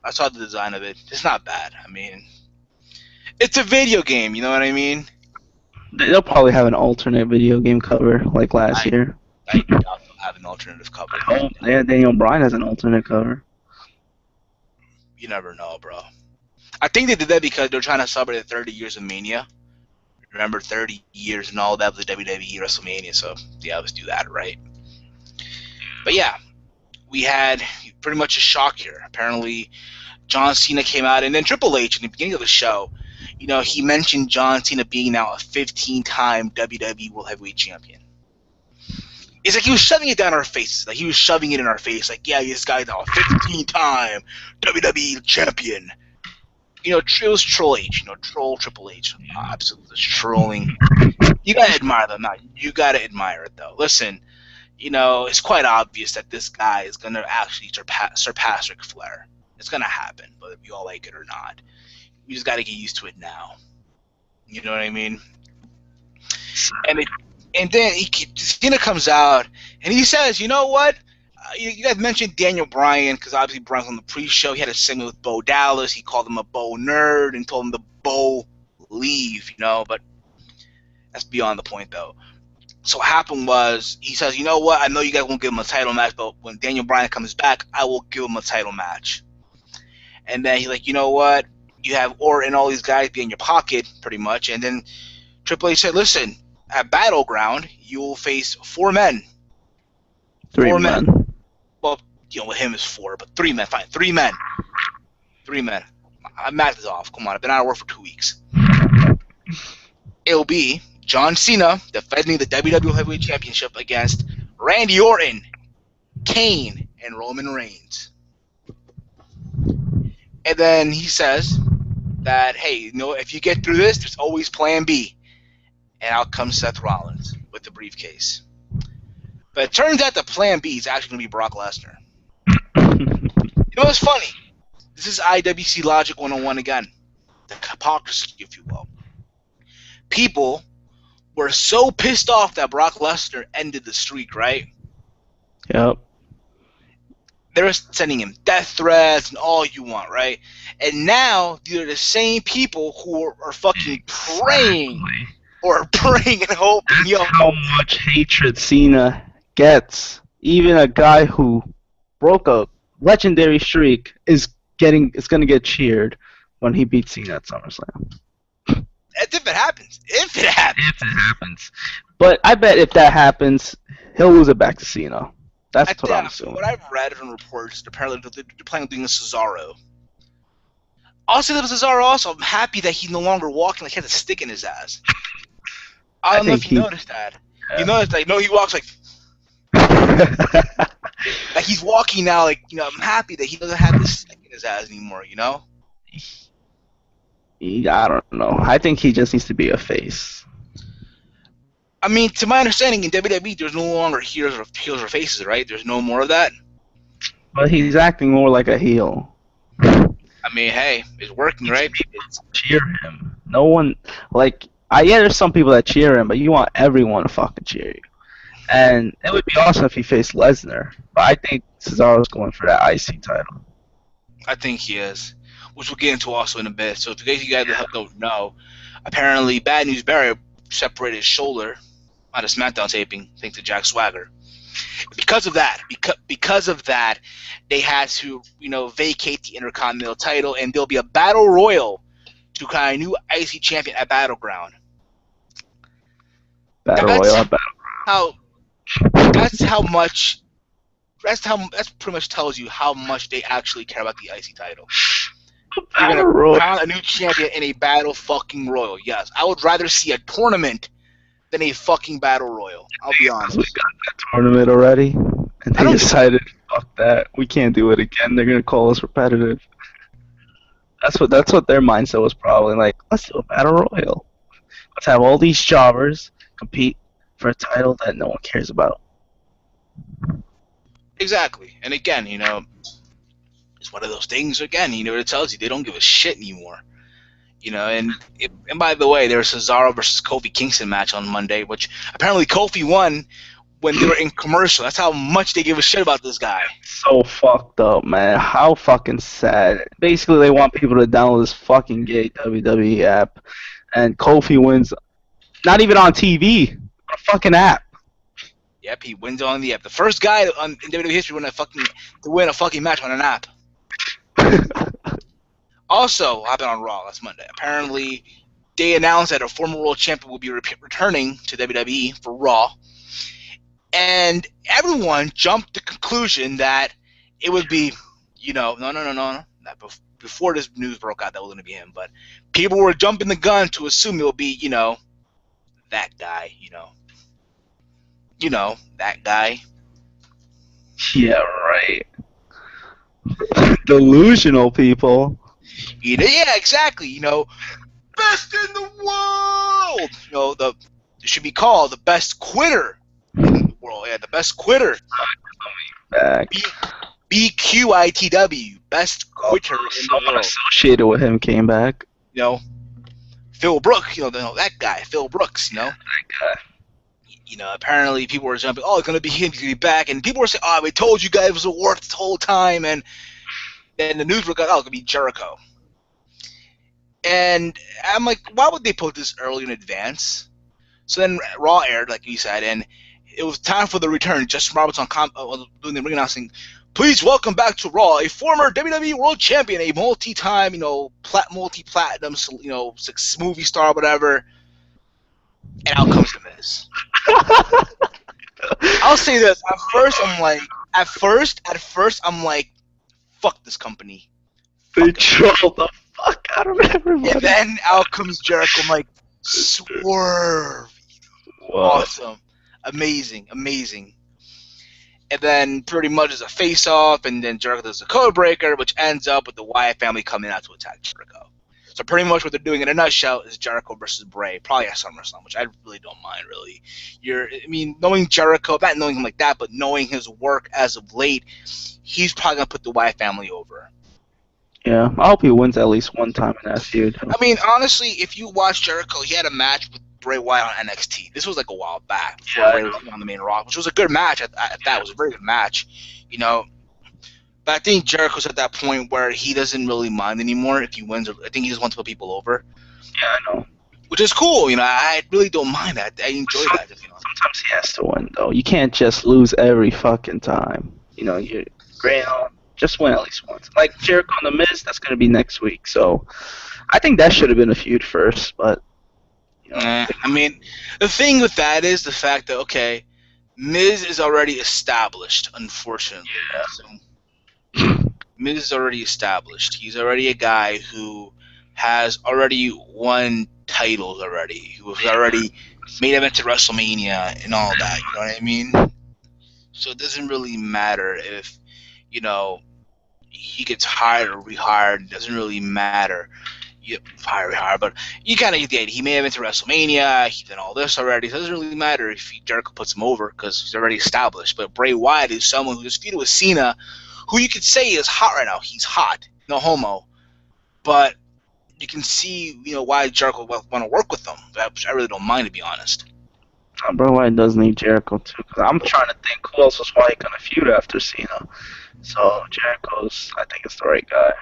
I saw the design of it. It's not bad. I mean, it's a video game. You know what I mean? They'll probably have an alternate video game cover like last year. I doubt they'll have an alternative cover. Yeah, Daniel Bryan has an alternate cover. You never know, bro. I think they did that because they're trying to celebrate the 30 years of Mania. Remember, 30 years and all that was the WWE WrestleMania, so yeah, let's do that, right? But yeah, we had pretty much a shock here. Apparently, John Cena came out, and then Triple H, in the beginning of the show, he mentioned John Cena being now a 15-time WWE World Heavyweight Champion. It's like he was shoving it down our faces. Like he was shoving it in our face. Like, yeah, this guy's now a 15-time WWE Champion. It was Troll H. Troll Triple H. Absolutely trolling. You gotta admire them. Now, you gotta admire it, though. Listen, it's quite obvious that this guy is gonna actually surpass Ric Flair. It's gonna happen, whether you all like it or not. You just gotta get used to it now. You know what I mean? And then Cena comes out and he says, "You know what? You guys mentioned Daniel Bryan because obviously Bryan's on the pre-show. He had a segment with Bo Dallas. He called him a Bo nerd and told him to Bo leave. But that's beyond the point, though. So what happened was he says, "You know what? I know you guys won't give him a title match, but when Daniel Bryan comes back, I will give him a title match." And then he's like, "You know what? You have Orton and all these guys be in your pocket, pretty much." And then Triple H said, "Listen, at Battleground, you will face 4 men. 3 men. Well, with him is 4, but 3 men, fine. 3 men. 3 men. My math is off. Come on, I've been out of work for 2 weeks. It'll be John Cena defending the WWE Heavyweight Championship against Randy Orton, Kane, and Roman Reigns." And then he says that, hey, if you get through this, there's always plan B. And out comes Seth Rollins with the briefcase. But it turns out the plan B is actually going to be Brock Lesnar. What's funny? This is IWC Logic 101 again. The hypocrisy, if you will. People were so pissed off that Brock Lesnar ended the streak, right? Yep. They were sending him death threats and all you want, right? And now these are the same people who are fucking praying or praying and hoping. That's how much hatred Cena gets. Even a guy who broke a legendary streak is going to get cheered when he beats Cena at SummerSlam. If it happens. If it happens. If it happens. But I bet if that happens, he'll lose it back to Cena. That's what I'm From assuming. what I've read from reports, apparently they're planning on doing a Cesaro. Also, there was Cesaro. Also, I'm happy that he's no longer walking like he has a stick in his ass. I I don't know think if you he. noticed that. You noticed, like, no, he walks like he's walking now. Like, I'm happy that he doesn't have this stick in his ass anymore. I don't know. I think he just needs to be a face. I mean, to my understanding, in WWE, there's no longer heels or faces, right? There's no more of that. But he's acting more like a heel. I mean, hey, it's working, right? It's, Cheer him. No one yeah, there's some people that cheer him, but you want everyone to fucking cheer you. And it would be awesome if he faced Lesnar. But I think Cesaro's going for that IC title. I think he is, which we'll get into also in a bit. So, if you guys don't know, apparently, Bad News Barry separated his shoulder on a SmackDown taping, thanks to Jack Swagger. Because of that, they had to, vacate the Intercontinental title, and there'll be a battle royal to kind of new IC champion at Battleground. Battle Royale. That's pretty much tells you how much they actually care about the IC title. They're Battle gonna Royale. crown a new champion in a battle fucking royal. Yes, I would rather see a tournament than a fucking battle royal. I'll be honest. We got that tournament already, and they decided, fuck that. We can't do it again. They're gonna call us repetitive. That's what their mindset was probably like. Let's do a battle royal. Let's have all these jobbers compete for a title that no one cares about. Exactly. And again, it's one of those things. Again, it tells you they don't give a shit anymore. And by the way, there was a Cesaro versus Kofi Kingston match on Monday, which apparently Kofi won when they were in commercial. That's how much they give a shit about this guy. So fucked up, man. How fucking sad. Basically, they want people to download this fucking gay WWE app, and Kofi wins. Not even on TV, on a fucking app. Yep, he wins on the app. The first guy in WWE history to win a fucking match on an app. Also, happened on Raw last Monday. Apparently, they announced that a former world champion will be returning to WWE for Raw, and everyone jumped to the conclusion that it would be, no. Before this news broke out, that was going to be him, but people were jumping the gun to assume it would be, that guy, that guy. Yeah, right. Delusional people. Yeah, exactly. Best in the world. It should be called the best quitter in the world. Yeah, the best quitter. Back. BQITW, best quitter in the Someone world. associated with him came back. Phil Brooks. That guy, Phil Brooks. That guy. Apparently people were jumping. Oh, it's gonna be him. He's gonna be back, and people were saying, "Oh, we told you guys it was a work this whole time." And then the news broke out. Oh, it's gonna be Jericho. And I'm like, why would they put this early in advance? So then Raw aired, like you said, and it was time for the return. Justin Roberts doing the ring announcing, "Please welcome back to Raw a former WWE World Champion, a multi-time, multi-platinum, movie star, whatever." And out comes The Miz. I'll say this: at first, I'm like, fuck this company. They trolled the fuck out of everybody. And then out comes Jericho. I'm like, swerve. Whoa. Awesome. Amazing. And then pretty much it's a face-off, and then Jericho does a code breaker, which ends up with the Wyatt family coming out to attack Jericho. So pretty much what they're doing in a nutshell is Jericho versus Bray, probably at SummerSlam, which I really don't mind, really. Knowing Jericho, not knowing him like that, but knowing his work as of late, he's probably going to put the Wyatt family over. Yeah, I hope he wins at least one time in that feud. Honestly, if you watch Jericho, he had a match with Bray Wyatt on NXT. This was like a while back before Bray was on the main Raw, which was a good match. That was a very good match, But I think Jericho's at that point where he doesn't really mind anymore if he wins. I think he just wants to put people over. Yeah, I know. Which is cool. I really don't mind that. I enjoy that. Sometimes he has to win, though. You can't just lose every fucking time. You're great on. Just win at least once. Like Jericho and The Miz, that's going to be next week. So I think that should have been a feud first, but You know. I mean, the thing with that is the fact that okay, Miz is already established, unfortunately. So Miz is already established. He's already a guy who has already won titles already. Who has already made event to WrestleMania and all that. You know what I mean? So it doesn't really matter if you know he gets hired or rehired. It doesn't really matter. You hire, but you kind of get the idea. He may have been to WrestleMania. He did all this already. So it doesn't really matter if Jericho puts him over because he's already established. But Bray Wyatt is someone who just feuded with Cena, who you could say is hot right now. He's hot, no homo. But you can see, why Jericho would want to work with them. I really don't mind, to be honest. Bray Wyatt does need Jericho too. Cause I'm trying to think who else was probably gonna feud after Cena. So Jericho's, I think, is the right guy.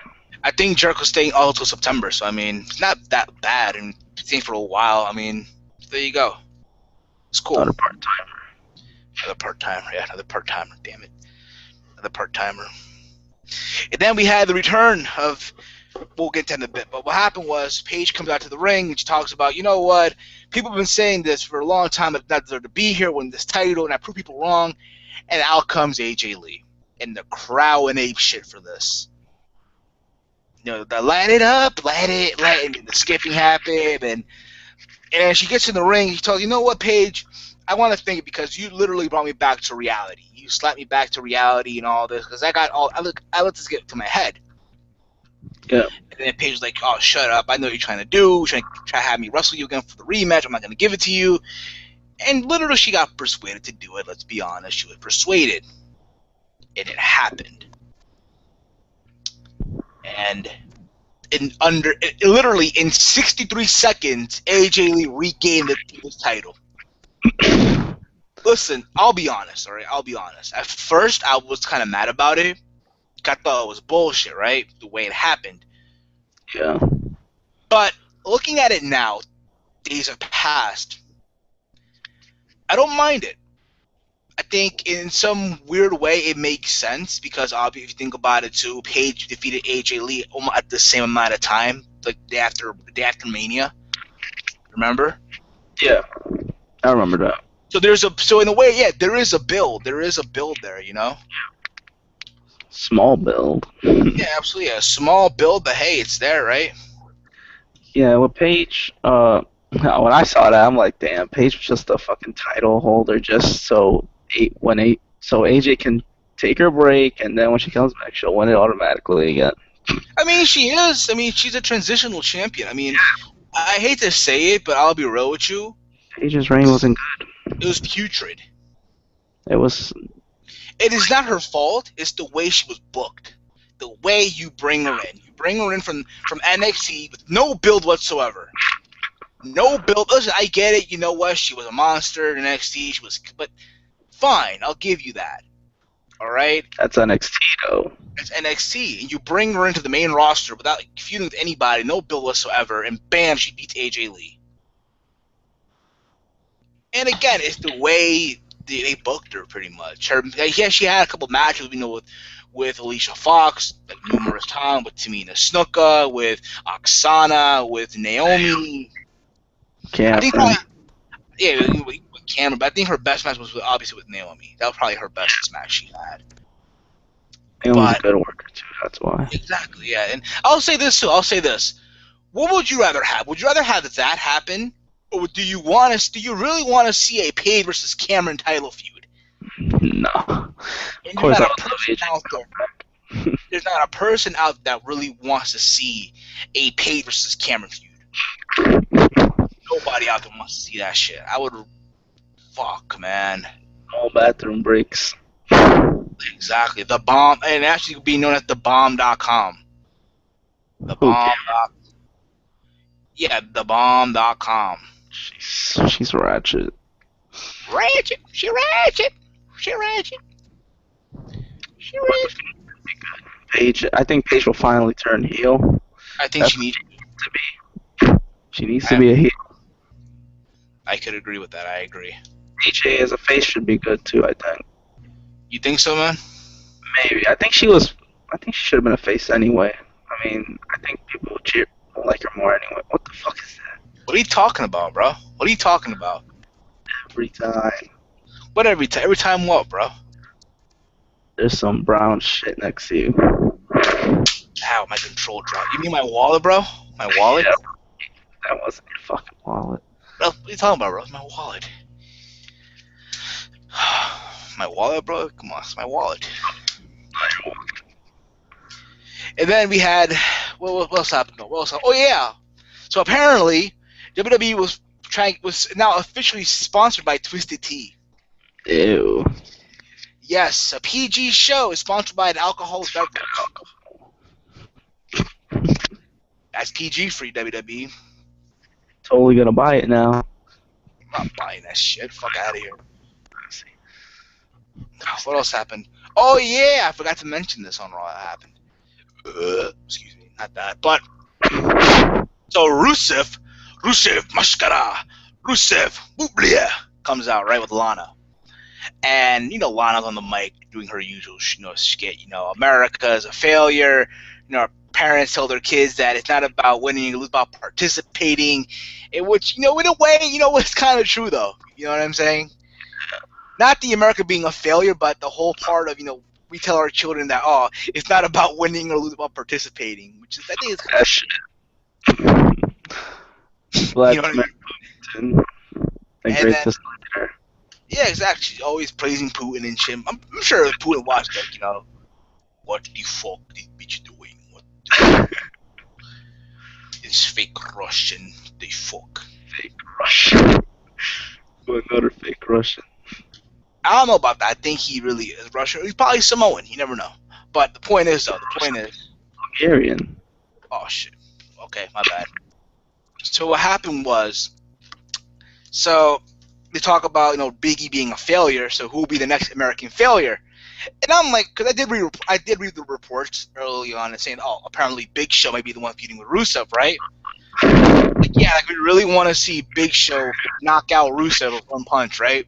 I think Jericho's staying all until September, so I mean, it's not that bad, and staying for a while. I mean, there you go. It's cool. Another part timer. Another part timer, yeah, another part timer. Damn it, another part timer. And then we had the return of. We'll get to in a bit, but what happened was Paige comes out to the ring and she talks about, you know what, people have been saying this for a long time that not deserve to be here, win this title, and I prove people wrong, and out comes AJ Lee, and the crowd went ape shit for this. The light it up, and the skipping happened, and she gets in the ring. She tells, you know what, Paige, I want to thank you because you literally brought me back to reality. You slapped me back to reality and all this because I let this get to my head. Yeah. And then Paige was like, oh, shut up. I know what you're trying to do. You're trying to have me wrestle you again for the rematch. I'm not going to give it to you. And literally, she got persuaded to do it. Let's be honest. She was persuaded. And it happened. And literally in 63 seconds, AJ Lee regained the title. Listen, I'll be honest, all right? I'll be honest. At first, I was kind of mad about it. I thought it was bullshit, right? The way it happened. Yeah. But looking at it now, days have passed. I don't mind it. I think in some weird way it makes sense because obviously if you think about it too, Paige defeated AJ Lee almost at the same amount of time, like the day after Mania. Remember? Yeah. I remember that. So in a way, yeah, there is a build. There is a build there, Small build. Yeah, absolutely. A small build, but hey, it's there, right? Yeah, with Paige, when I saw that, I'm like, damn, Paige was just a fucking title holder, just so AJ can take her break, and then when she comes back, she'll win it automatically again. I mean, she is. I mean, she's a transitional champion. I mean, I hate to say it, but I'll be real with you. Paige's reign wasn't good. It was putrid. It was. It is not her fault. It's the way she was booked. The way you bring her in. You bring her in from NXT with no build whatsoever. No build. Listen, I get it. You know what? She was a monster in NXT. But fine, I'll give you that. All right. That's NXT though. It's NXT, and you bring her into the main roster without feuding with anybody, no build whatsoever, and bam, she beats AJ Lee. And again, it's the way they booked her pretty much. She had a couple matches, with Alicia Fox, like numerous times, with Tamina Snuka, with Oksana, with Naomi. Cameron. With Cameron, but I think her best match was obviously with Naomi. That was probably her best match she had. Naomi's a good worker too. That's why. Exactly, yeah. And I'll say this too. What would you rather have? Would you rather have that happen, or do you really want to see a Paige versus Cameron title feud? No. And there's not a person out there that really wants to see a Paige versus Cameron feud. Nobody out there wants to see that shit. Fuck, man. All bathroom breaks. Exactly. The Bomb, and actually be known as thebomb.com. The Bomb. Yeah, thebomb.com. She's ratchet. Ratchet. She ratchet. Paige, I think Paige will finally turn heel. I think she needs to be. She needs to be a heel. I could agree with that. I agree. AJ as a face should be good too. I think. You think so, man? Maybe. I think she should have been a face anyway. I mean, I think people will like her more anyway. What the fuck is that? What are you talking about, bro? What are you talking about? Every time What every time? Every time what, bro? there's some brown shit next to you. Ow, my control dropped. You mean my wallet, bro? My wallet? Yeah, that wasn't your fucking wallet. Bro, what are you talking about, bro? It's my wallet. My wallet, bro? Come on, it's my wallet. And then we had what else happened? What else happened? Oh yeah. So apparently WWE was now officially sponsored by Twisted Tea. Ew. Yes, a PG show is sponsored by an alcoholic beverage. That's PG for you, WWE. Totally gonna buy it now. I'm not buying that shit. Fuck out of here. What else happened? Oh yeah, I forgot to mention this on Raw. That happened. Excuse me, not that. But so Rusev Mashkara, Rusev Bublia comes out right with Lana, and Lana's on the mic doing her usual skit. America is a failure. Parents tell their kids that it's not about winning; it's about participating. Which in a way, it's kind of true though. You know what I'm saying? Not the America being a failure, but the whole part of we tell our children that it's not about winning or losing, about participating, which is I think it's kind of shit. you know what I mean? The greatest leader. Yeah, exactly. She's always praising Putin and shit. I'm sure Putin watched what the fuck this bitch doing? What this fake Russian? They fuck. Fake Russian. Another fake Russian. I don't know about that. I think he really is Russian. He's probably Samoan. You never know. But the point is, Hungarian. Oh shit. Okay, my bad. So what happened was, they talk about Biggie being a failure. So who will be the next American failure? And I'm like, because I did read the reports early on and saying, apparently Big Show might be the one feuding with Rusev, right? We really want to see Big Show knock out Rusev with one punch, right?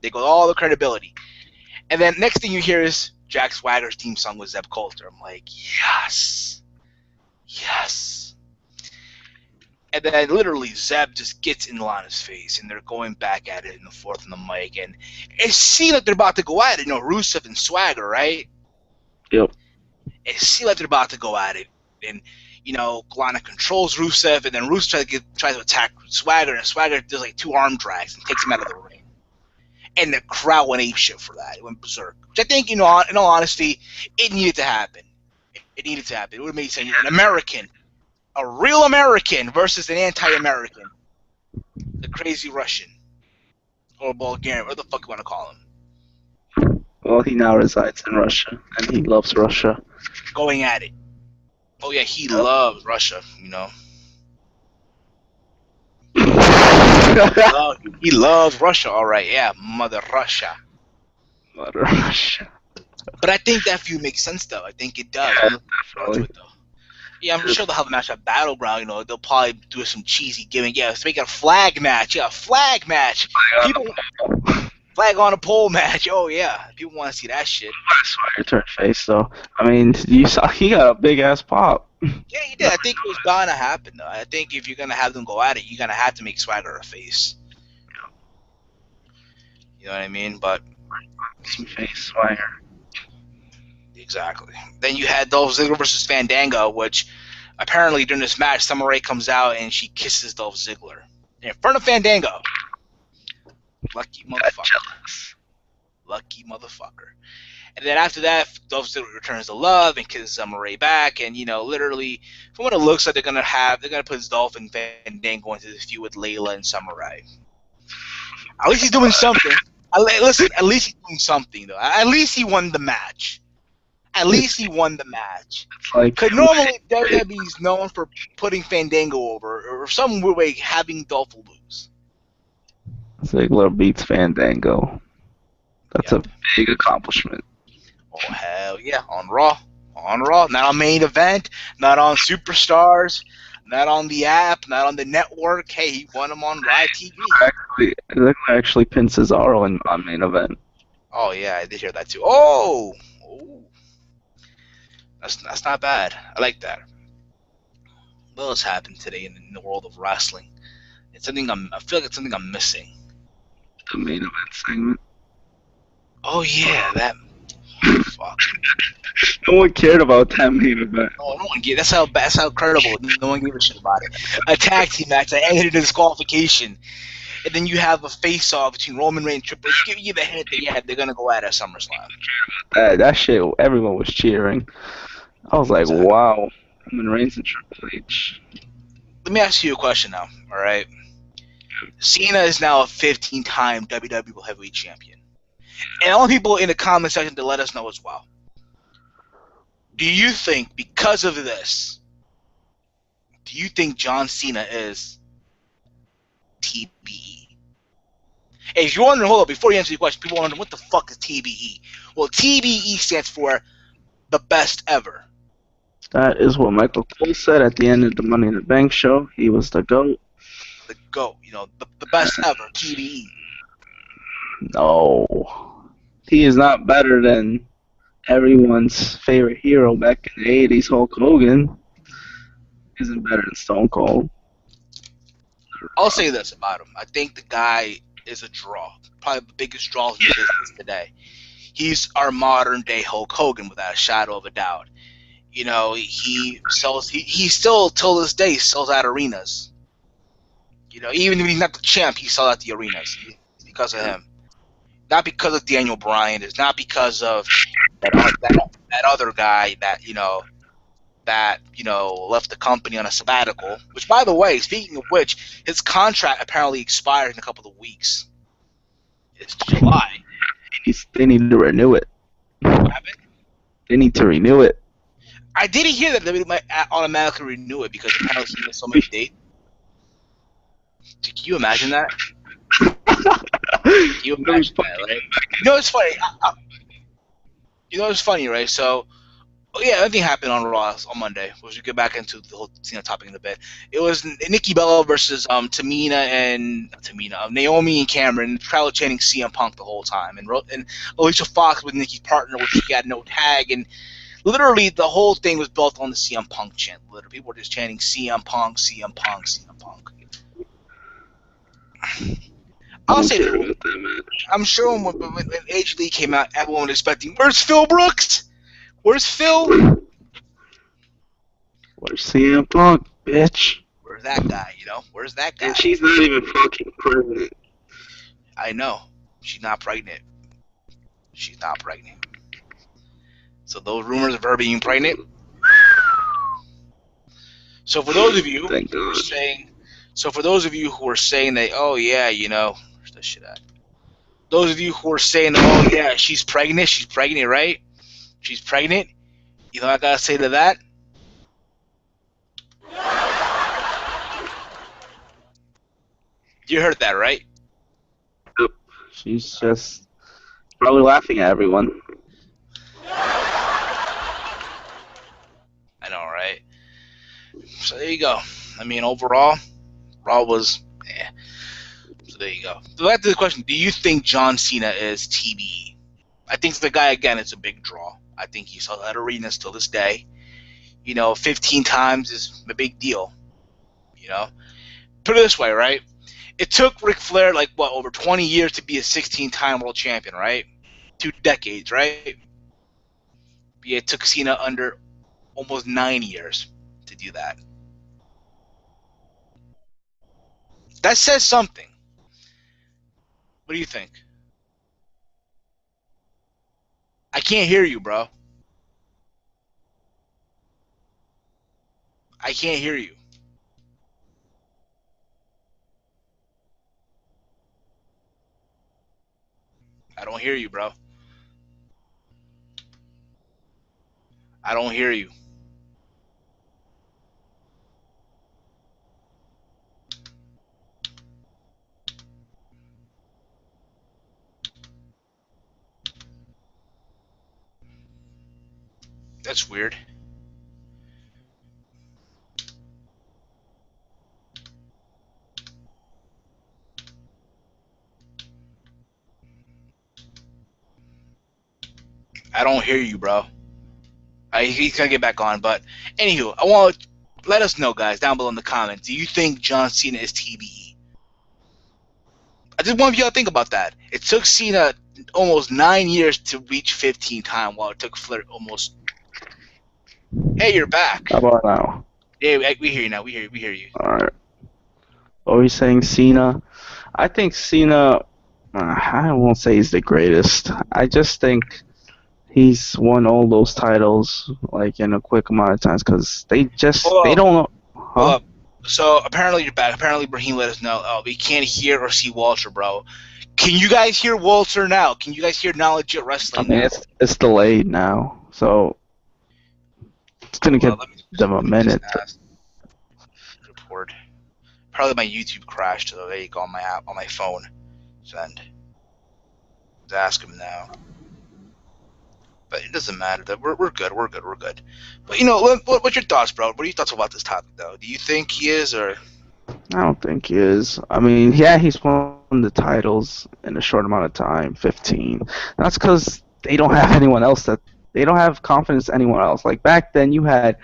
They got all the credibility. And then next thing you hear is Jack Swagger's theme song with Zeb Coulter. I'm like, yes. And then literally Zeb just gets in Lana's face, and they're going back at it in the fourth on the mic, and it seems like they're about to go at it. Rusev and Swagger, right? Yep. It seems like they're about to go at it, and Lana controls Rusev, and then Rusev tries to attack Swagger, and Swagger does like 2 arm drags and takes him out of the ring. And the crowd went apeshit for that. It went berserk. Which I think, in all honesty, it needed to happen. It needed to happen. It would have made sense. An American, a real American versus an anti-American. The crazy Russian. Or Bulgarian, whatever the fuck you want to call him. Well, he now resides in Russia, and he loves Russia. Going at it. Oh yeah, he loves Russia, He loves Russia, all right. Yeah, Mother Russia. Mother Russia. But I think that feud makes sense, though. I think it does. Yeah, definitely. Yeah, I'm sure they'll have a match at Battleground. They'll probably do some cheesy gimmick. Yeah, let's make it a flag match. Yeah, a flag match. Flag on a pole match. Oh yeah, people want to see that shit. Swagger turned face, though. I mean, you saw he got a big ass pop. Yeah, he did. I think it was bound to happen, though. I think if you're gonna have them go at it, you're gonna have to make Swagger a face. You know what I mean? But face Swagger. Exactly. Then you had Dolph Ziggler versus Fandango, which apparently during this match, Summer Rae comes out and she kisses Dolph Ziggler in front of Fandango. Lucky motherfucker. Lucky motherfucker. And then after that, Dolph Ziggler returns to love and kisses Summer Rae back. And literally, from what it looks like, they're gonna put Dolph and Fandango into this feud with Layla and Summer Rae. At least he's doing something. Listen, at least he's doing something though. At least he won the match. Because normally WWE's known for putting Fandango over, or some weird way having Dolph lose. Ziggler beats Fandango. That's a big accomplishment. Oh hell yeah! On Raw, not on main event, not on Superstars, not on the app, not on the network. Hey, he won him on live TV. Ziggler actually pinned Cesaro on main event. Oh yeah, I did hear that too. Oh. That's not bad. I like that. What else happened today in the world of wrestling? I feel like it's something I'm missing. The main event segment. Oh yeah, that. Fuck. No one cared about that main event. No one gave. That's how credible. No one gave a shit about it. A tag team match that ended in disqualification, and then you have a face-off between Roman Reigns and Triple H, giving you the hint that yeah, they're gonna go at SummerSlam. That shit, everyone was cheering. I was like, Exactly. wow, Roman Reigns and Triple H. Let me ask you a question now. All right. Cena is now a 15-time WWE Heavyweight Champion, and I want people in the comment section to let us know as well. Do you think because of this, do you think John Cena is TBE? Hey, if you're wondering, hold up, before you answer your question, people wondering what the fuck is TBE? Well, TBE stands for the best ever. That is what Michael Cole said at the end of the Money in the Bank show. He was the GOAT. The GOAT, the best ever, TBE. No. He is not better than everyone's favorite hero back in the 80s, Hulk Hogan. Isn't better than Stone Cold. I'll say this about him. I think the guy is a draw. Probably the biggest draw in business today. He's our modern day Hulk Hogan without a shadow of a doubt. He sells. He still till this day sells out arenas. Even when he's not the champ, he sells out the arenas. It's because of him, not because of Daniel Bryan. It's not because of that other guy that left the company on a sabbatical. Which, by the way, speaking of which, his contract apparently expires in a couple of weeks. It's July. They need to renew it. They need to renew it. I didn't hear that they might automatically renew it because apparently he missed so many dates. Can you imagine that? Can you imagine that, right? It's funny. It's funny, right? So, everything happened on Raw on Monday. We should get back into the whole topic in a bit. It was Nikki Bella versus Naomi and Cameron. Crowd chanting CM Punk the whole time, and Alicia Fox was Nikki's partner, which she had no tag, and literally the whole thing was built on the CM Punk chant. Literally, people were just chanting CM Punk, CM Punk, CM Punk. I'll say that. I'm sure when H. Lee came out, everyone was expecting, where's Phil Brooks? Where's Phil? Where's CM Punk, bitch? Where's that guy, Where's that guy? And she's not even fucking pregnant. I know. She's not pregnant. So those rumors of her being pregnant. So for those of you who are saying that, oh yeah, where's that shit at? Those of you who are saying, oh yeah, she's pregnant, right? She's pregnant. You know what I gotta say to that? You heard that, right? Yep. She's just probably laughing at everyone. I know, right? So there you go. I mean, overall, Raw was, So there you go. So back to the question: do you think John Cena is TBE? I think the guy again is a big draw. I think he sells out arenas till this day. 15 times is a big deal. Put it this way, right? It took Ric Flair over 20 years to be a 16-time world champion, right? 2 decades, right? Yeah, it took Cena under almost 9 years to do that. That says something. What do you think? I can't hear you, bro. I can't hear you. I don't hear you, bro. I don't hear you. That's weird. I don't hear you, bro. He's gonna get back on, but anywho, I want to let us know, guys, down below in the comments. Do you think John Cena is TBE? I just want you to think about that. It took Cena almost 9 years to reach 15 time, while it took Flair almost. Hey, you're back. How about now? Yeah, we hear you now. We hear you. All right. What were you saying, Cena? I think Cena. I won't say he's the greatest. I just think he's won all those titles like in a quick amount of times because they Hold up, don't know, hold huh? up. So apparently you're back. Apparently Brahim let us know. We can't hear or see Walter, bro. Can you guys hear Walter now? Can you guys hear Knowledge at I Wrestling mean, now? it's delayed now, so it's gonna Hold give on, them a let me just minute. ask. Report. Probably my YouTube crashed. So there you go on my app on my phone. Send. Let's ask him now. But it doesn't matter. That we're good. We're good. We're good. But what's your thoughts, bro? What are your thoughts about this topic, though? Do you think he is, or I don't think he is. I mean, yeah, he's won the titles in a short amount of time, 15. That's because they don't have anyone else that they don't have confidence in anyone else. Like back then, you had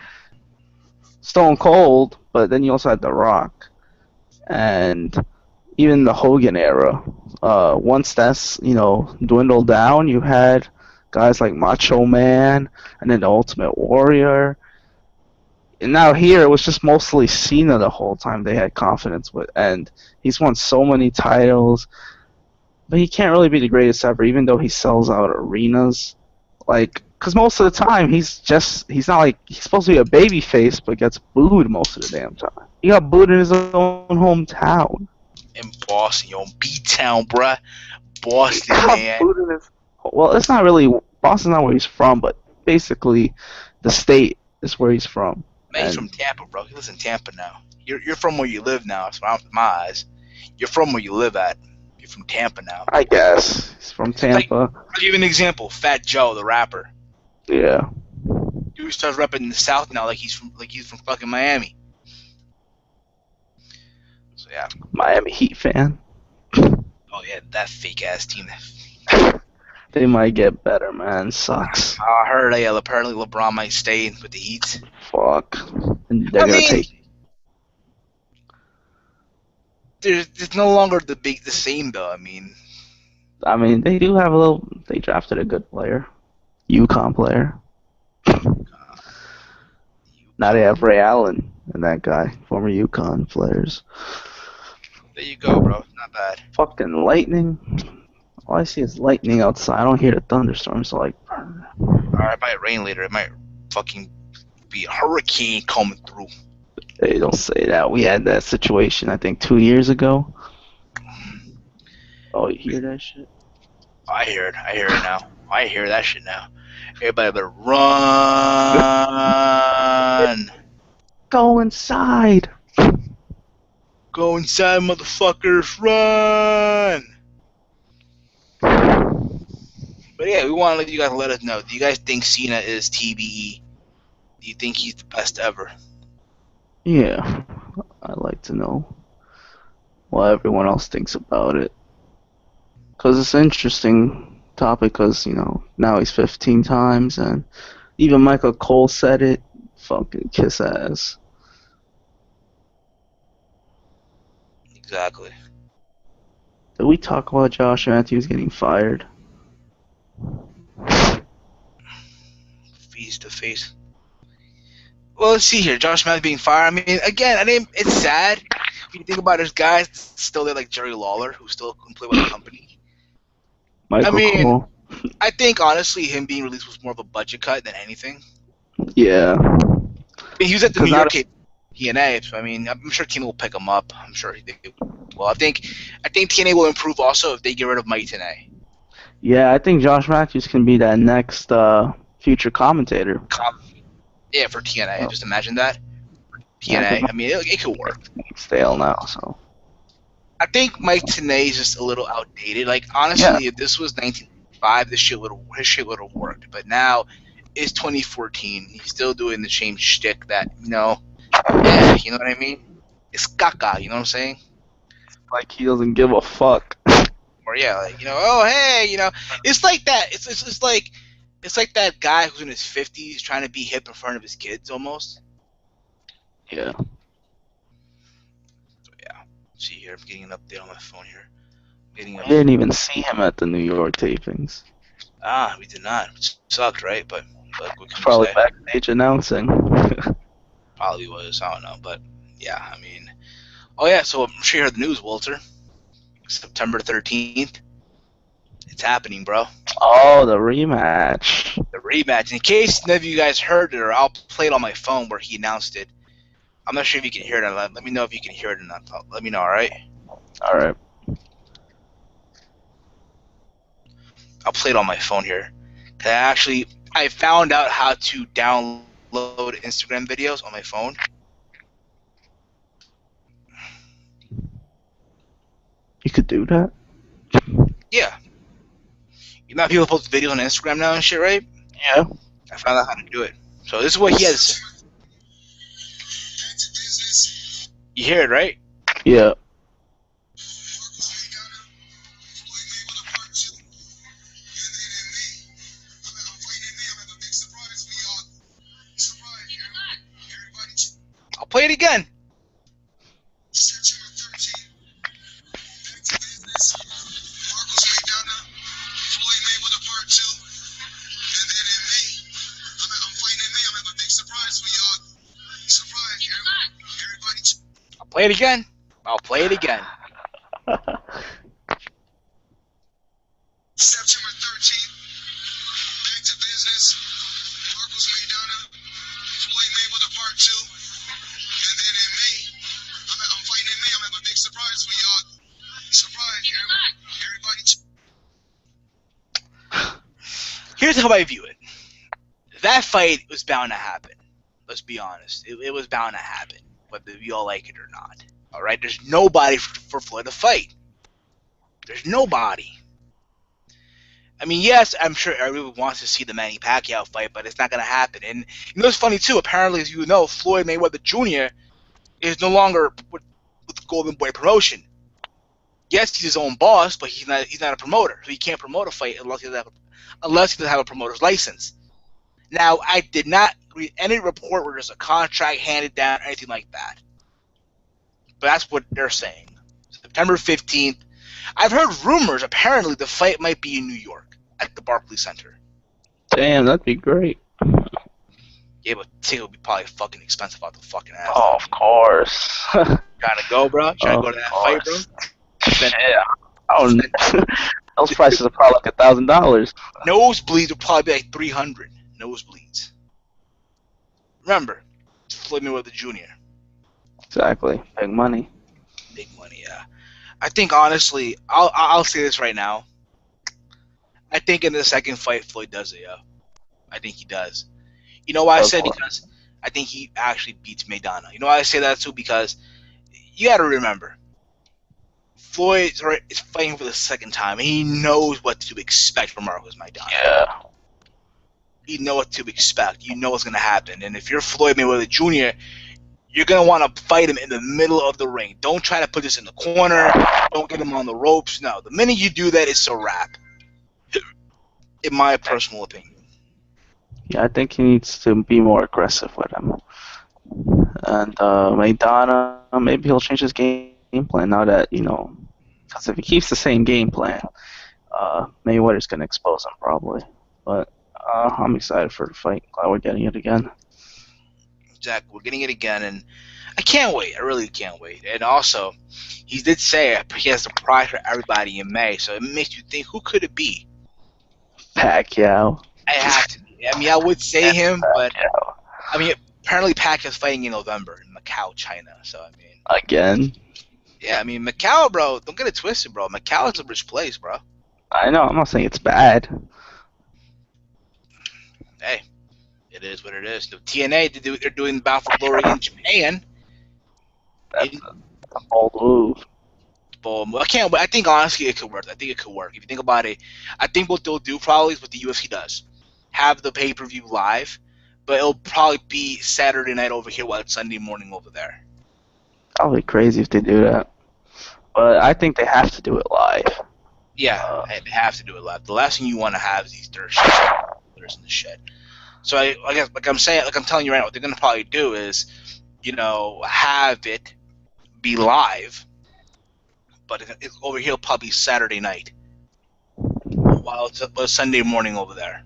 Stone Cold, but then you also had The Rock, and even the Hogan era. Once that's dwindled down, you had guys like Macho Man, and then the Ultimate Warrior. And now here it was just mostly Cena the whole time they had confidence with, and he's won so many titles, but he can't really be the greatest ever, even though he sells out arenas. Like, because most of the time he's not like he's supposed to be a baby face, but gets booed most of the damn time. He got booed in his own hometown. in Boston, B-Town, bruh. He Boston, got man. booed in his. Well, it's not really Boston's not where he's from, but basically, the state is where he's from, Man, he's from and Tampa, bro. He lives in Tampa now. You're from where you live now. That's my eyes. You're from where you live at. You're from Tampa now. I guess he's from Like, Tampa. I'll give you an example. Fat Joe, the rapper. Yeah, Dude starts rapping in the South now, like he's from fucking Miami. So yeah. Miami Heat fan. Oh yeah, that fake ass team. They might get better, man. Sucks. I heard apparently LeBron might stay with the Heat. Fuck. And they're I gonna mean, take. it's no longer the same though. I mean, I mean, they do have a little. They drafted a good player, UConn player. Now they have Ray Allen and that guy, former UConn players. there you go, bro. Not bad. Fucking lightning. All I see is lightning outside. I don't hear the thunderstorms. So like, Alright, it might rain later. It might fucking be a hurricane coming through. hey, don't say that. We had that situation, I think, 2 years ago. Oh, you hear that shit? I hear it. I hear it now. I hear that shit now. Everybody better run. Go inside. Go inside, motherfuckers. Run. But yeah, we want to let you guys let us know. Do you guys think Cena is TBE? Do you think he's the best ever? Yeah, I'd like to know what everyone else thinks about it. Because it's an interesting topic, because, now he's 15 times, and even Michael Cole said it. Fucking kiss ass. Exactly. Did we talk about Josh Matthews getting fired? Face to face. Well, let's see here. Josh Matthews being fired. I mean, again, it's sad. When you think about it, there's guys still there like Jerry Lawler who still can play with the company. I Michael mean, Cole? I think honestly, him being released was more of a budget cut than anything. Yeah. I mean, he was at the New Because York TNA, so I mean, I'm sure TNA will pick him up. I'm sure well. I think TNA will improve also if they get rid of Mike TNA. yeah, I think Josh Matthews can be that next future commentator. Yeah, for TNA, Oh, just imagine that. yeah, because TNA. I mean, it could work. it's stale now, so. I think Mike TNA is just a little outdated. Like Yeah. honestly, if this was 1995, his shit would have worked. But now it's 2014. He's still doing the same shtick that you know what I mean? It's caca. You know what I'm saying? Like he doesn't give a fuck. Or yeah, like oh hey, it's like that. It's like that guy who's in his 50s trying to be hip in front of his kids almost. Yeah. So yeah, see here, I'm getting an update on my phone here. Getting We didn't even see him at the New York tapings. we did not. Which sucked, right? But what He's can you probably say? backstage announcing. Probably was. I don't know, but yeah, I mean, oh yeah. So I'm sure you heard the news, Walter. September 13th, it's happening, bro. Oh, the rematch. The rematch. In case none of you guys heard it, or I'll play it on my phone where he announced it. I'm not sure if you can hear it. Let me know if you can hear it or not. Let me know, all right? All right. I'll play it on my phone here. I found out how to download Instagram videos on my phone. You could do that? Yeah. You know how people post videos on Instagram now and shit, right? Yeah. I found out how to do it. So this is what he has. You hear it, right? Yeah. I'll play it again. I'll play it again. I'll play it again. September 13th, back to business. Marcos Maidana, Floyd Mayweather Part 2. And then in May, I'm fighting in May. I'm having a big surprise for y'all. Surprise, everybody. Here's how I view it. That fight was bound to happen. Let's be honest. It was bound to happen, whether we all like it or not. All right? There's nobody for Floyd to fight. There's nobody. I mean, yes, I'm sure everyone wants to see the Manny Pacquiao fight, but it's not going to happen. And you know, it's funny, too. Apparently, as you know, Floyd Mayweather Jr. is no longer with the Golden Boy promotion. Yes, he's his own boss, but he's not a promoter. So he can't promote a fight unless he doesn't have a promoter's license. Now, I did not read any report where there's a contract handed down or anything like that. But that's what they're saying. September 15th. I've heard rumors, apparently, the fight might be in New York at the Barclays Center. Damn, that'd be great. Yeah, but ticket would be probably fucking expensive out the fucking ass. Oh, of course. Trying to go, bro? Trying to go to that fight, bro? Yeah. Oh, those prices are probably like $1,000. Nosebleeds would probably be like 300. Nosebleeds. Remember, it's Floyd Mayweather Jr. Exactly. Big money. Big money, yeah. I think, honestly, I'll say this right now. I think in the second fight, Floyd does it, yeah. I think he does. You know why I said? Because I think he actually beats Maidana. You know why I say that, too? Because you got to remember, Floyd is fighting for the second time, and he knows what to expect from Marcos Maidana. Yeah. You know what to expect. You know what's going to happen. And if you're Floyd Mayweather Jr., you're going to want to fight him in the middle of the ring. Don't try to put this in the corner. Don't get him on the ropes. No, the minute you do that, it's a wrap. In my personal opinion. Yeah, I think he needs to be more aggressive with him. And Maidana, maybe he'll change his game plan now that, because if he keeps the same game plan, Mayweather's going to expose him probably. But I'm excited for the fight. Glad we're getting it again. Exactly. We're getting it again, and I can't wait. I really can't wait. And also, he did say he has the prize for everybody in May, so it makes you think, who could it be? Pacquiao. I have to be. I mean, I would say him, but I mean, apparently Pacquiao's fighting in November in Macau, China. So I mean, again. Yeah, I mean Macau, bro. Don't get it twisted, bro. Macau is a rich place, bro. I know. I'm not saying it's bad. Hey, it is what it is. The TNA, they're doing Bound for Glory in Japan. That's a bold move. I can't. I think honestly, it could work. I think it could work. If you think about it, I think what they'll do probably is what the UFC does: have the pay-per-view live, but it'll probably be Saturday night over here while it's Sunday morning over there. That would be crazy if they do that. But I think they have to do it live. Yeah, they have to do it live. The last thing you want to have is these dirt shits in the shed. So I guess, like I'm telling you right now, what they're gonna probably do is, have it be live, but over here it'll probably be Saturday night, while it's a Sunday morning over there.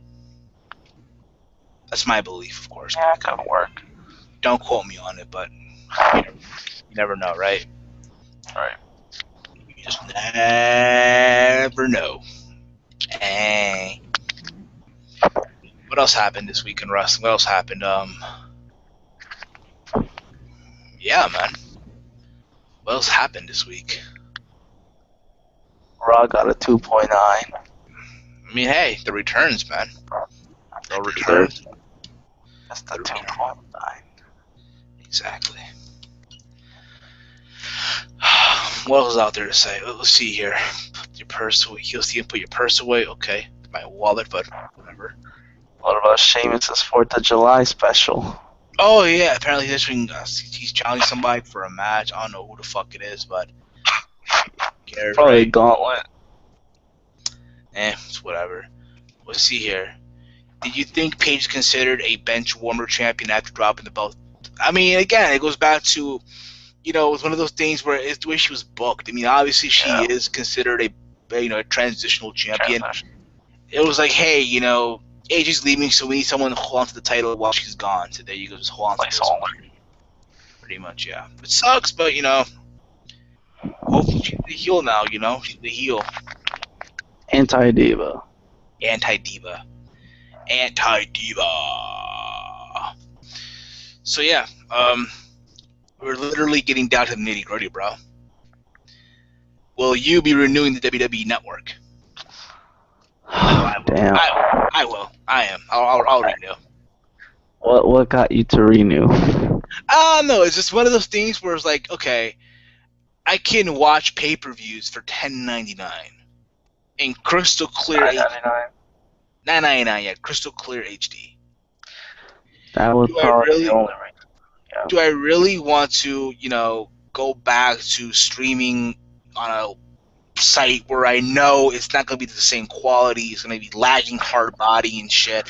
That's my belief, of course. Yeah, it could work. Don't quote me on it, but you never know, right? Right. You just never know. Eh. What else happened this week in wrestling? What else happened? Yeah, man. What else happened this week? Raw got a 2.9. I mean, hey, the returns, man. The returns. That's the 2.9. Exactly. What else is out there to say? Let's see here. Put your purse away. He'll see and put your purse away. Okay. My wallet, but whatever. What about Sheamus' 4th of July special? Oh, yeah. Apparently he's challenging somebody for a match. I don't know who the fuck it is, but cares, Probably right? Gauntlet. It's whatever. Let's see here. Did you think Paige considered a bench warmer champion after dropping the belt? I mean, again, it goes back to, it was one of those things where it's the way she was booked. I mean, obviously she is considered a transitional champion. It was like, hey, AJ's leaving, so we need someone to hold on to the title while she's gone. So there you go, just hold on to this. Pretty much, yeah. It sucks, but hopefully she's the heel now. She's the heel. Anti-diva. Anti-diva. So yeah, we're literally getting down to the nitty gritty, bro. Will you be renewing the WWE Network? Damn. I will. I am. I'll renew. What got you to renew? No, it's just one of those things where it's like, okay, I can watch pay-per-views for $10.99 in crystal clear $9.99, yeah, crystal clear HD. That was probably the only reason. Yeah. Do I really want to, go back to streaming on a site where I know it's not going to be the same quality, it's going to be lagging hard body and shit?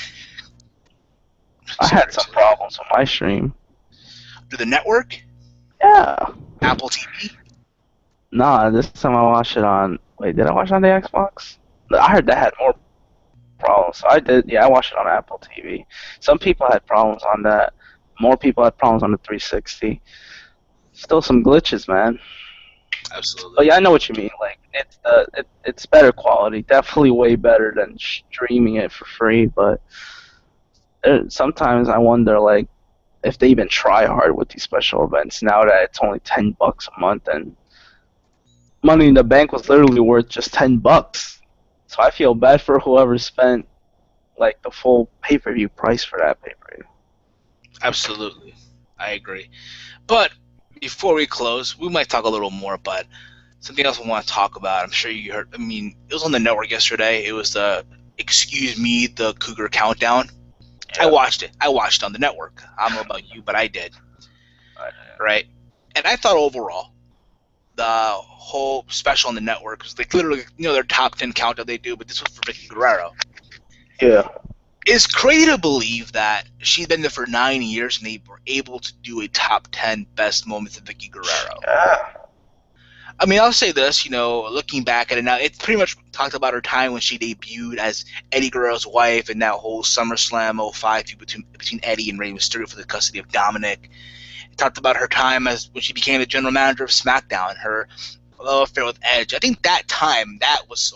I had some problems with my stream. Do the network? Yeah. Apple TV? Nah, this time I watched it on... Wait, did I watch it on the Xbox? I heard that had more problems. So I did. Yeah, I watched it on Apple TV. Some people had problems on that. More people had problems on the 360. Still some glitches, man. Absolutely. But yeah, I know what you mean. Like it's better quality. Definitely way better than streaming it for free. But sometimes I wonder, like, if they even try hard with these special events now that it's only $10 a month, and Money in the Bank was literally worth just $10. So I feel bad for whoever spent like the full pay-per-view price for that pay-per-view. Absolutely, I agree. But before we close, we might talk a little more about something else we want to talk about. I'm sure you heard. I mean, it was on the network yesterday. It was the the Cougar Countdown. Yeah. I watched it. I watched it on the network. I don't know about you, but I did. Right, and I thought overall, the whole special on the network was like literally, their top 10 countdown they do, but this was for Vicky Guerrero. Yeah. It's crazy to believe that she's been there for 9 years and they were able to do a top 10 best moments of Vicky Guerrero. Yeah. I mean, I'll say this, looking back at it now, it's pretty much talked about her time when she debuted as Eddie Guerrero's wife and that whole SummerSlam 05 between Eddie and Rey Mysterio for the custody of Dominic. It talked about her time as when she became the general manager of SmackDown, her love affair with Edge. I think that time, that was,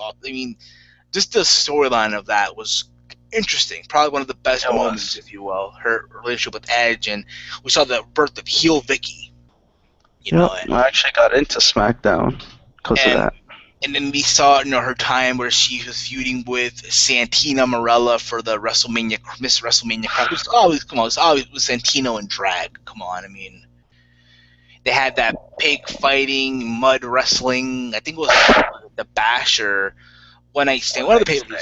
just the storyline of that was interesting. Probably one of the best moments, if you will. Her relationship with Edge, and we saw the birth of heel Vicky. I actually got into SmackDown because of that. And then we saw, her time where she was feuding with Santina Marella for the Miss WrestleMania crown. It's always with Santino and drag. Come on, I mean, they had that pig fighting, mud wrestling. I think it was the Bash or One Night Stand. One of the pay-per-views.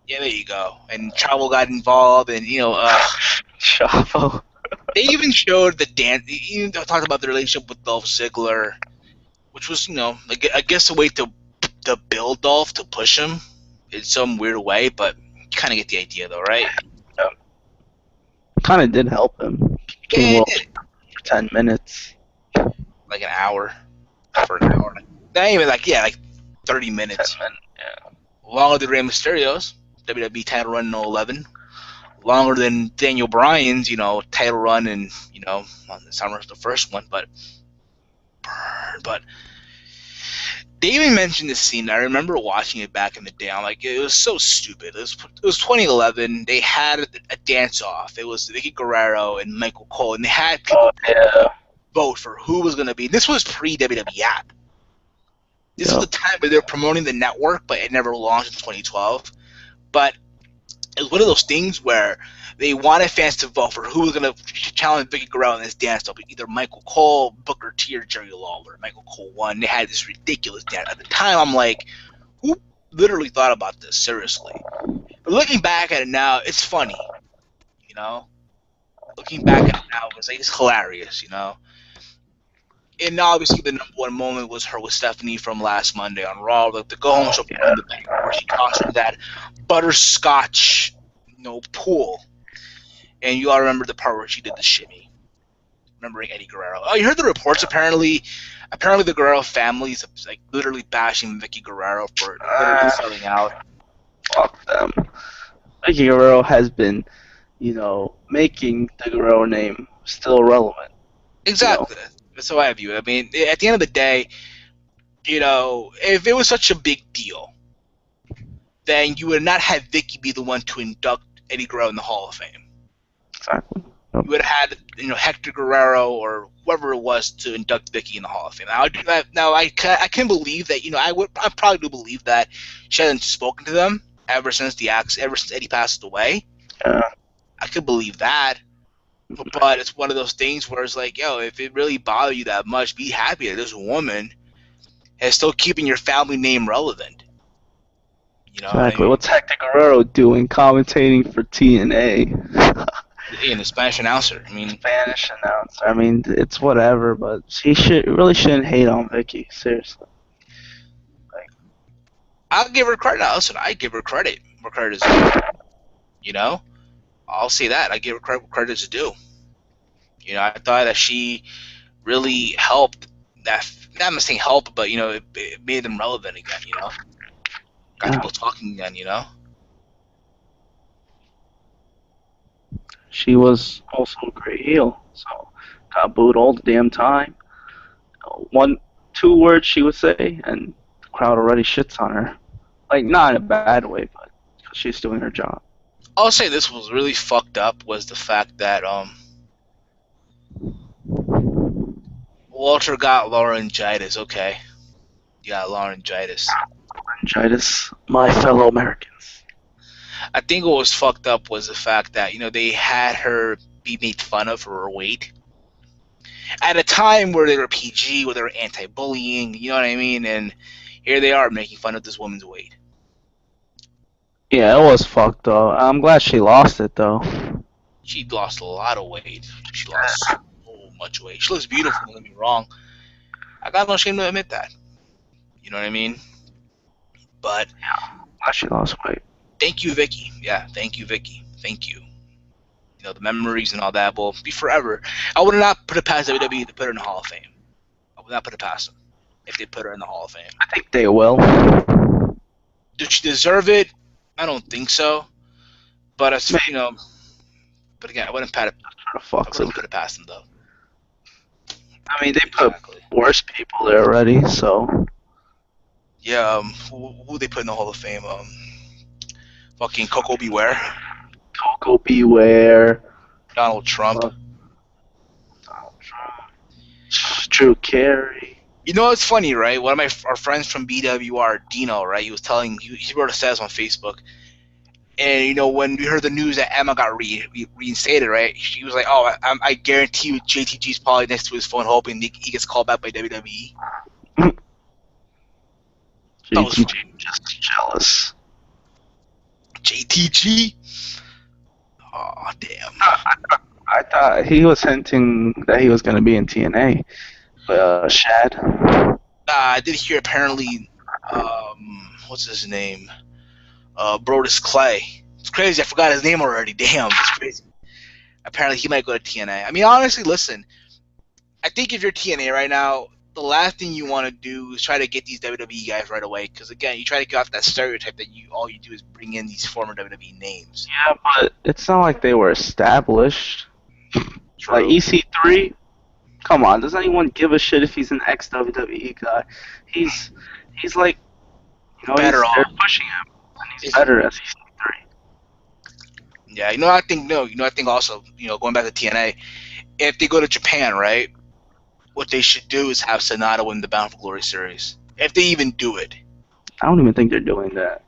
Yeah, there you go. And Chavo got involved, and Chavo. They even showed the dance. Even talked about the relationship with Dolph Ziggler, which was, I guess a way to build Dolph, to push him in some weird way. But you kind of get the idea, though, right? Yeah. Kind of did help him. For 10 minutes. Like an hour. For an hour. Not even like 30 10 minutes. minutes. Yeah. Longer than Rey Mysterio's WWE title run in 11. Longer than Daniel Bryan's, title run in, on the summer of the first one. But they even mentioned this scene. I remember watching it back in the day. I'm like, it was so stupid. It was 2011. They had a dance off. It was Vicky Guerrero and Michael Cole, and they had people Yeah. vote for who was going to be. This was pre WWE app. This was Yep. the time where they were promoting the network, but it never launched in 2012. But it was one of those things where they wanted fans to vote for who was going to challenge Vicky Guerrero in this dance off. Either Michael Cole, Booker T, or Jerry Lawler. Michael Cole won. They had this ridiculous dance. At the time, I'm like, who literally thought about this? Seriously. But looking back at it now, it's funny. You know? Looking back at it now, it's hilarious, And obviously, the number one moment was her with Stephanie from last Monday on Raw, like the go home show in the bank, where she tossed her that butterscotch, pool. And you all remember the part where she did the shimmy, remembering Eddie Guerrero. Oh, you heard the reports? Apparently, the Guerrero family is like literally bashing Vicky Guerrero for literally selling out. Fuck them. Vicky Guerrero has been, making the Guerrero name still relevant. Exactly. That's how I view it. I mean, at the end of the day, if it was such a big deal, then you would not have Vicky be the one to induct Eddie Guerrero in the Hall of Fame. Exactly. You would have had, Hector Guerrero or whoever it was to induct Vicky in the Hall of Fame. I can believe that. I probably do believe that she hasn't spoken to them ever since Eddie passed away. Yeah. I could believe that. But it's one of those things where it's like, if it really bothers you that much, be happy that this woman is still keeping your family name relevant. Exactly. What's Hector Guerrero doing commentating for TNA? In the Spanish announcer. Spanish announcer. It's whatever, but she really shouldn't hate on Vicky. Seriously. I'll give her credit. Listen, I give her credit where credit is due. I'll say that. I give her credit is due. I thought that she really helped. Not I'm saying help, but it made them relevant again. Got people talking again. She was also a great heel, so got booed all the damn time. 2 words she would say, and the crowd already shits on her. Like, not in a bad way, but because she's doing her job. I'll say this was really fucked up was the fact that Walter got laryngitis. Okay, you got laryngitis. Laryngitis, my fellow Americans. I think what was fucked up was the fact that they had her be made fun of for her weight at a time where they were PG, where they were anti-bullying. You know what I mean? And here they are making fun of this woman's weight. Yeah, it was fucked up. I'm glad she lost it though. She lost a lot of weight. She lost so much weight. She looks beautiful. Don't get me wrong. I got no shame to admit that. You know what I mean? But yeah, glad she lost weight. Thank you, Vicky. Yeah, thank you, Vicky. Thank you. The memories and all that will be forever. I would not put it past WWE to put her in the Hall of Fame. I would not put it past them if they put her in the Hall of Fame. I think they will. Does she deserve it? I don't think so. But but again, I wouldn't put it past them though. They put worse people there already, so. Yeah, who they put in the Hall of Fame? Fucking Coco Beware. Coco Beware. Donald Trump. Drew Carey. It's funny, right? One of our friends from BWR, Dino, right? He was telling he wrote a status on Facebook, and when we heard the news that Emma got reinstated, right? She was like, "Oh, I guarantee you, JTG's probably next to his phone, hoping he gets called back by WWE." JTG just jealous. JTG. Oh damn. I thought he was hinting that he was going to be in TNA. Shad. I did hear apparently. What's his name? Brodus Clay. It's crazy. I forgot his name already. Damn, it's crazy. Apparently, he might go to TNA. Honestly, listen. I think if you're TNA right now, the last thing you want to do is try to get these WWE guys right away, because again, you try to get off that stereotype that all you do is bring in these former WWE names. Yeah, but it's not like they were established. Like True. EC3, come on, does anyone give a shit if he's an ex WWE guy? He's he's like, Better they're off. pushing him, and he's It's, better as EC3. yeah, I think no, I think also, going back to TNA, if they go to Japan, right, what they should do is have Sonata win the Bound for Glory series, if they even do it. I don't even think they're doing that.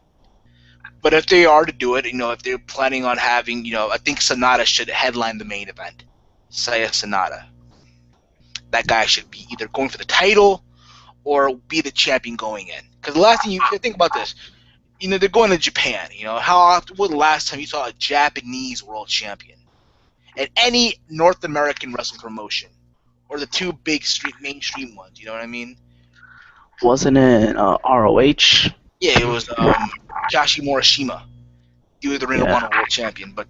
But if they are to do it, if they're planning on having, I think Sonata should headline the main event. Saya Sonata. That guy should be either going for the title or be the champion going in. Because the last thing you think about this, they're going to Japan. How often? When the last time you saw a Japanese world champion at any North American wrestling promotion, or the two big mainstream ones? You know what I mean? Wasn't it ROH? Yeah, it was Kashi Morishima. He was the Ring of Yeah. Honor world champion, but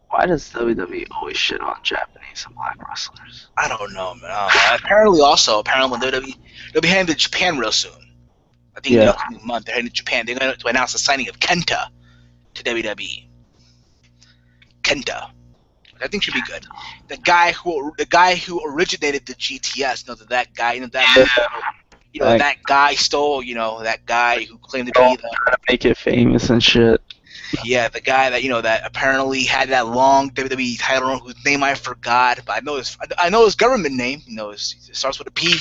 Why does WWE always shit on Japanese and black wrestlers? I don't know, man. Apparently, when they'll be heading to Japan real soon. I think Yeah. next month they're heading to Japan. They're going to announce the signing of Kenta to WWE. Kenta, I think should be good. The guy who originated the GTS. That guy. That guy stole. That guy who claimed to be the. Trying to make it famous and shit. Yeah, the guy that that apparently had that long WWE title run, whose name I forgot, but I know his government name. It starts with a P.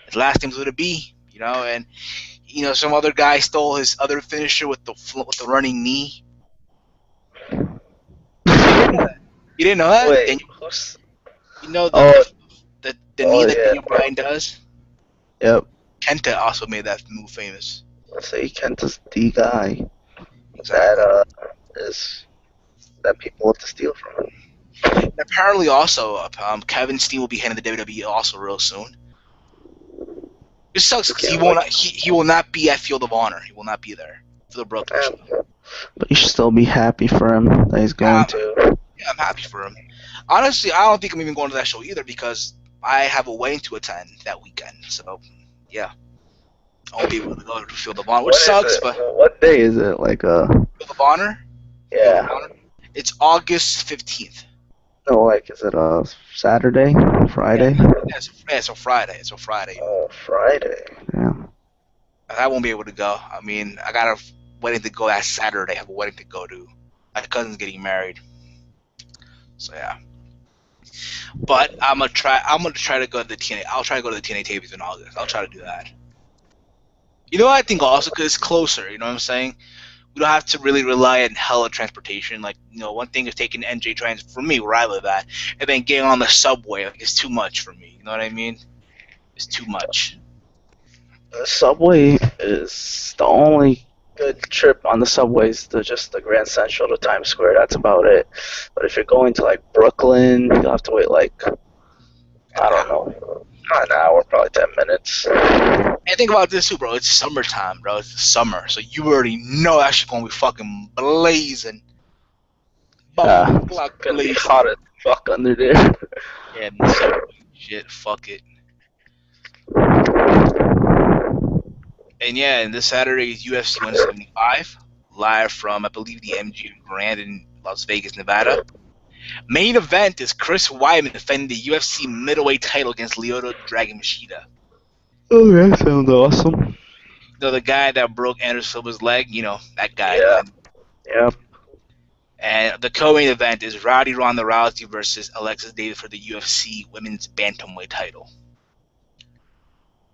His last name's with a B. And some other guy stole his other finisher with the running knee. You didn't know that? Wait, who's? The knee that Daniel Bryan does. Yep. Kenta also made that move famous. Let's say Kenta's the guy Exactly. that people want to steal from him. And apparently, also, Kevin Steen will be heading to WWE also real soon. It sucks because he will not be at Field of Honor. He will not be there for the Brooklyn show. But you should still be happy for him that he's going to. Yeah, I'm happy for him. Honestly, I don't think I'm even going to that show either because I have a wedding to attend that weekend. So, yeah. I won't be able to go to Field of Honor, which sucks. But what day is it? Field of Honor? Yeah. Field of Honor? It's August 15th. No, is it Saturday? Friday? Yeah, it's a Friday. It's a Friday. Oh, Friday. Yeah. I won't be able to go. I mean, I got a wedding to go that Saturday. I have a wedding to go to. My cousin's getting married. So yeah. But I'm gonna try to go to the TNA. I'll try to go to the TNA tapings in August. I'll try to do that. I think also because it's closer. You know what I'm saying? We don't have to really rely on hella transportation. Like, one thing is taking NJ trains for me where I live at, and then getting on the subway. Like, it's too much for me. You know what I mean? It's too much. The subway is the only good trip on the subways to just the Grand Central to Times Square. That's about it. But if you're going to Brooklyn, you'll have to wait I don't know, not an hour, probably 10 minutes. And think about this too, bro. It's summertime, bro. It's the summer, so you already know that shit gonna be fucking blazing. It's gonna be hot as fuck under there. Yeah, shit, fuck it. And yeah, and this Saturday is UFC 175, live from, I believe, the MGM Grand in Las Vegas, Nevada. Main event is Chris Weidman defending the UFC middleweight title against Lyoto Dragon Machida. Oh, that sounds awesome. The guy that broke Anderson Silva's leg, that guy. Yeah. Yep. And the co-main event is Rowdy Ronda Rousey versus Alexis Davis for the UFC Women's Bantamweight title.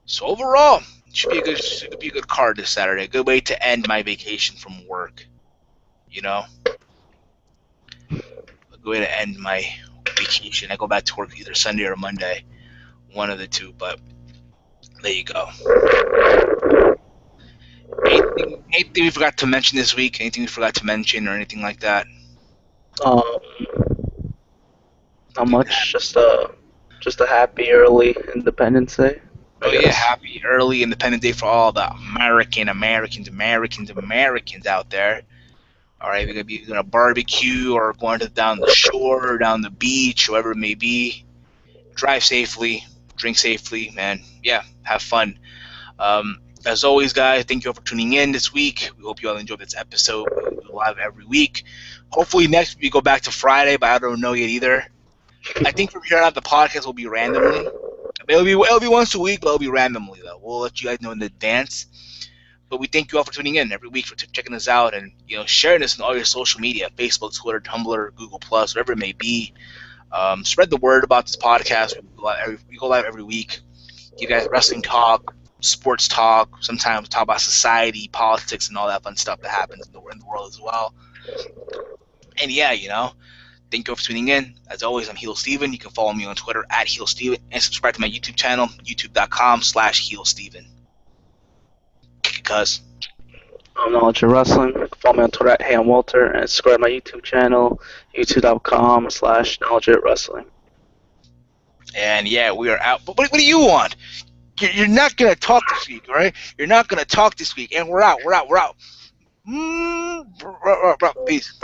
So overall, it should be a good card this Saturday. A good way to end my vacation from work. A good way to end my vacation. I go back to work either Sunday or Monday, one of the two. But there you go. Anything we forgot to mention this week? Anything we forgot to mention or anything like that? Not much. Just a happy early Independence Day. Oh yeah, happy early Independence Day for all the Americans out there. All right, we're gonna barbecue or going down the shore, or down the beach, wherever it may be. drive safely, drink safely, man. Yeah, have fun. As always, guys, thank you all for tuning in this week. We hope you all enjoyed this episode. We go live every week. Hopefully, next week we go back to Friday, but I don't know yet either. I think from here on out, the podcast will be randomly. It'll be once a week, but it'll be randomly though. We'll let you guys know in advance. But we thank you all for tuning in every week for checking us out and sharing this on all your social media: Facebook, Twitter, Tumblr, Google Plus, whatever it may be. Spread the word about this podcast. We go live every week. Give you guys wrestling talk, sports talk. Sometimes talk about society, politics, and all that fun stuff that happens in the world as well. And yeah, thank you for tuning in. As always, I'm Heel Steven. You can follow me on Twitter at Heel Steven and subscribe to my YouTube channel, youtube.com/Heel Steven. Because Knowledge of Wrestling. Follow me on Twitter at HeyI'mWalter and subscribe to my YouTube channel, youtube.com/Knowledge of Wrestling. And yeah, we are out. But what do you want? You're not gonna talk this week, all right? You're not gonna talk this week, and we're out. Peace.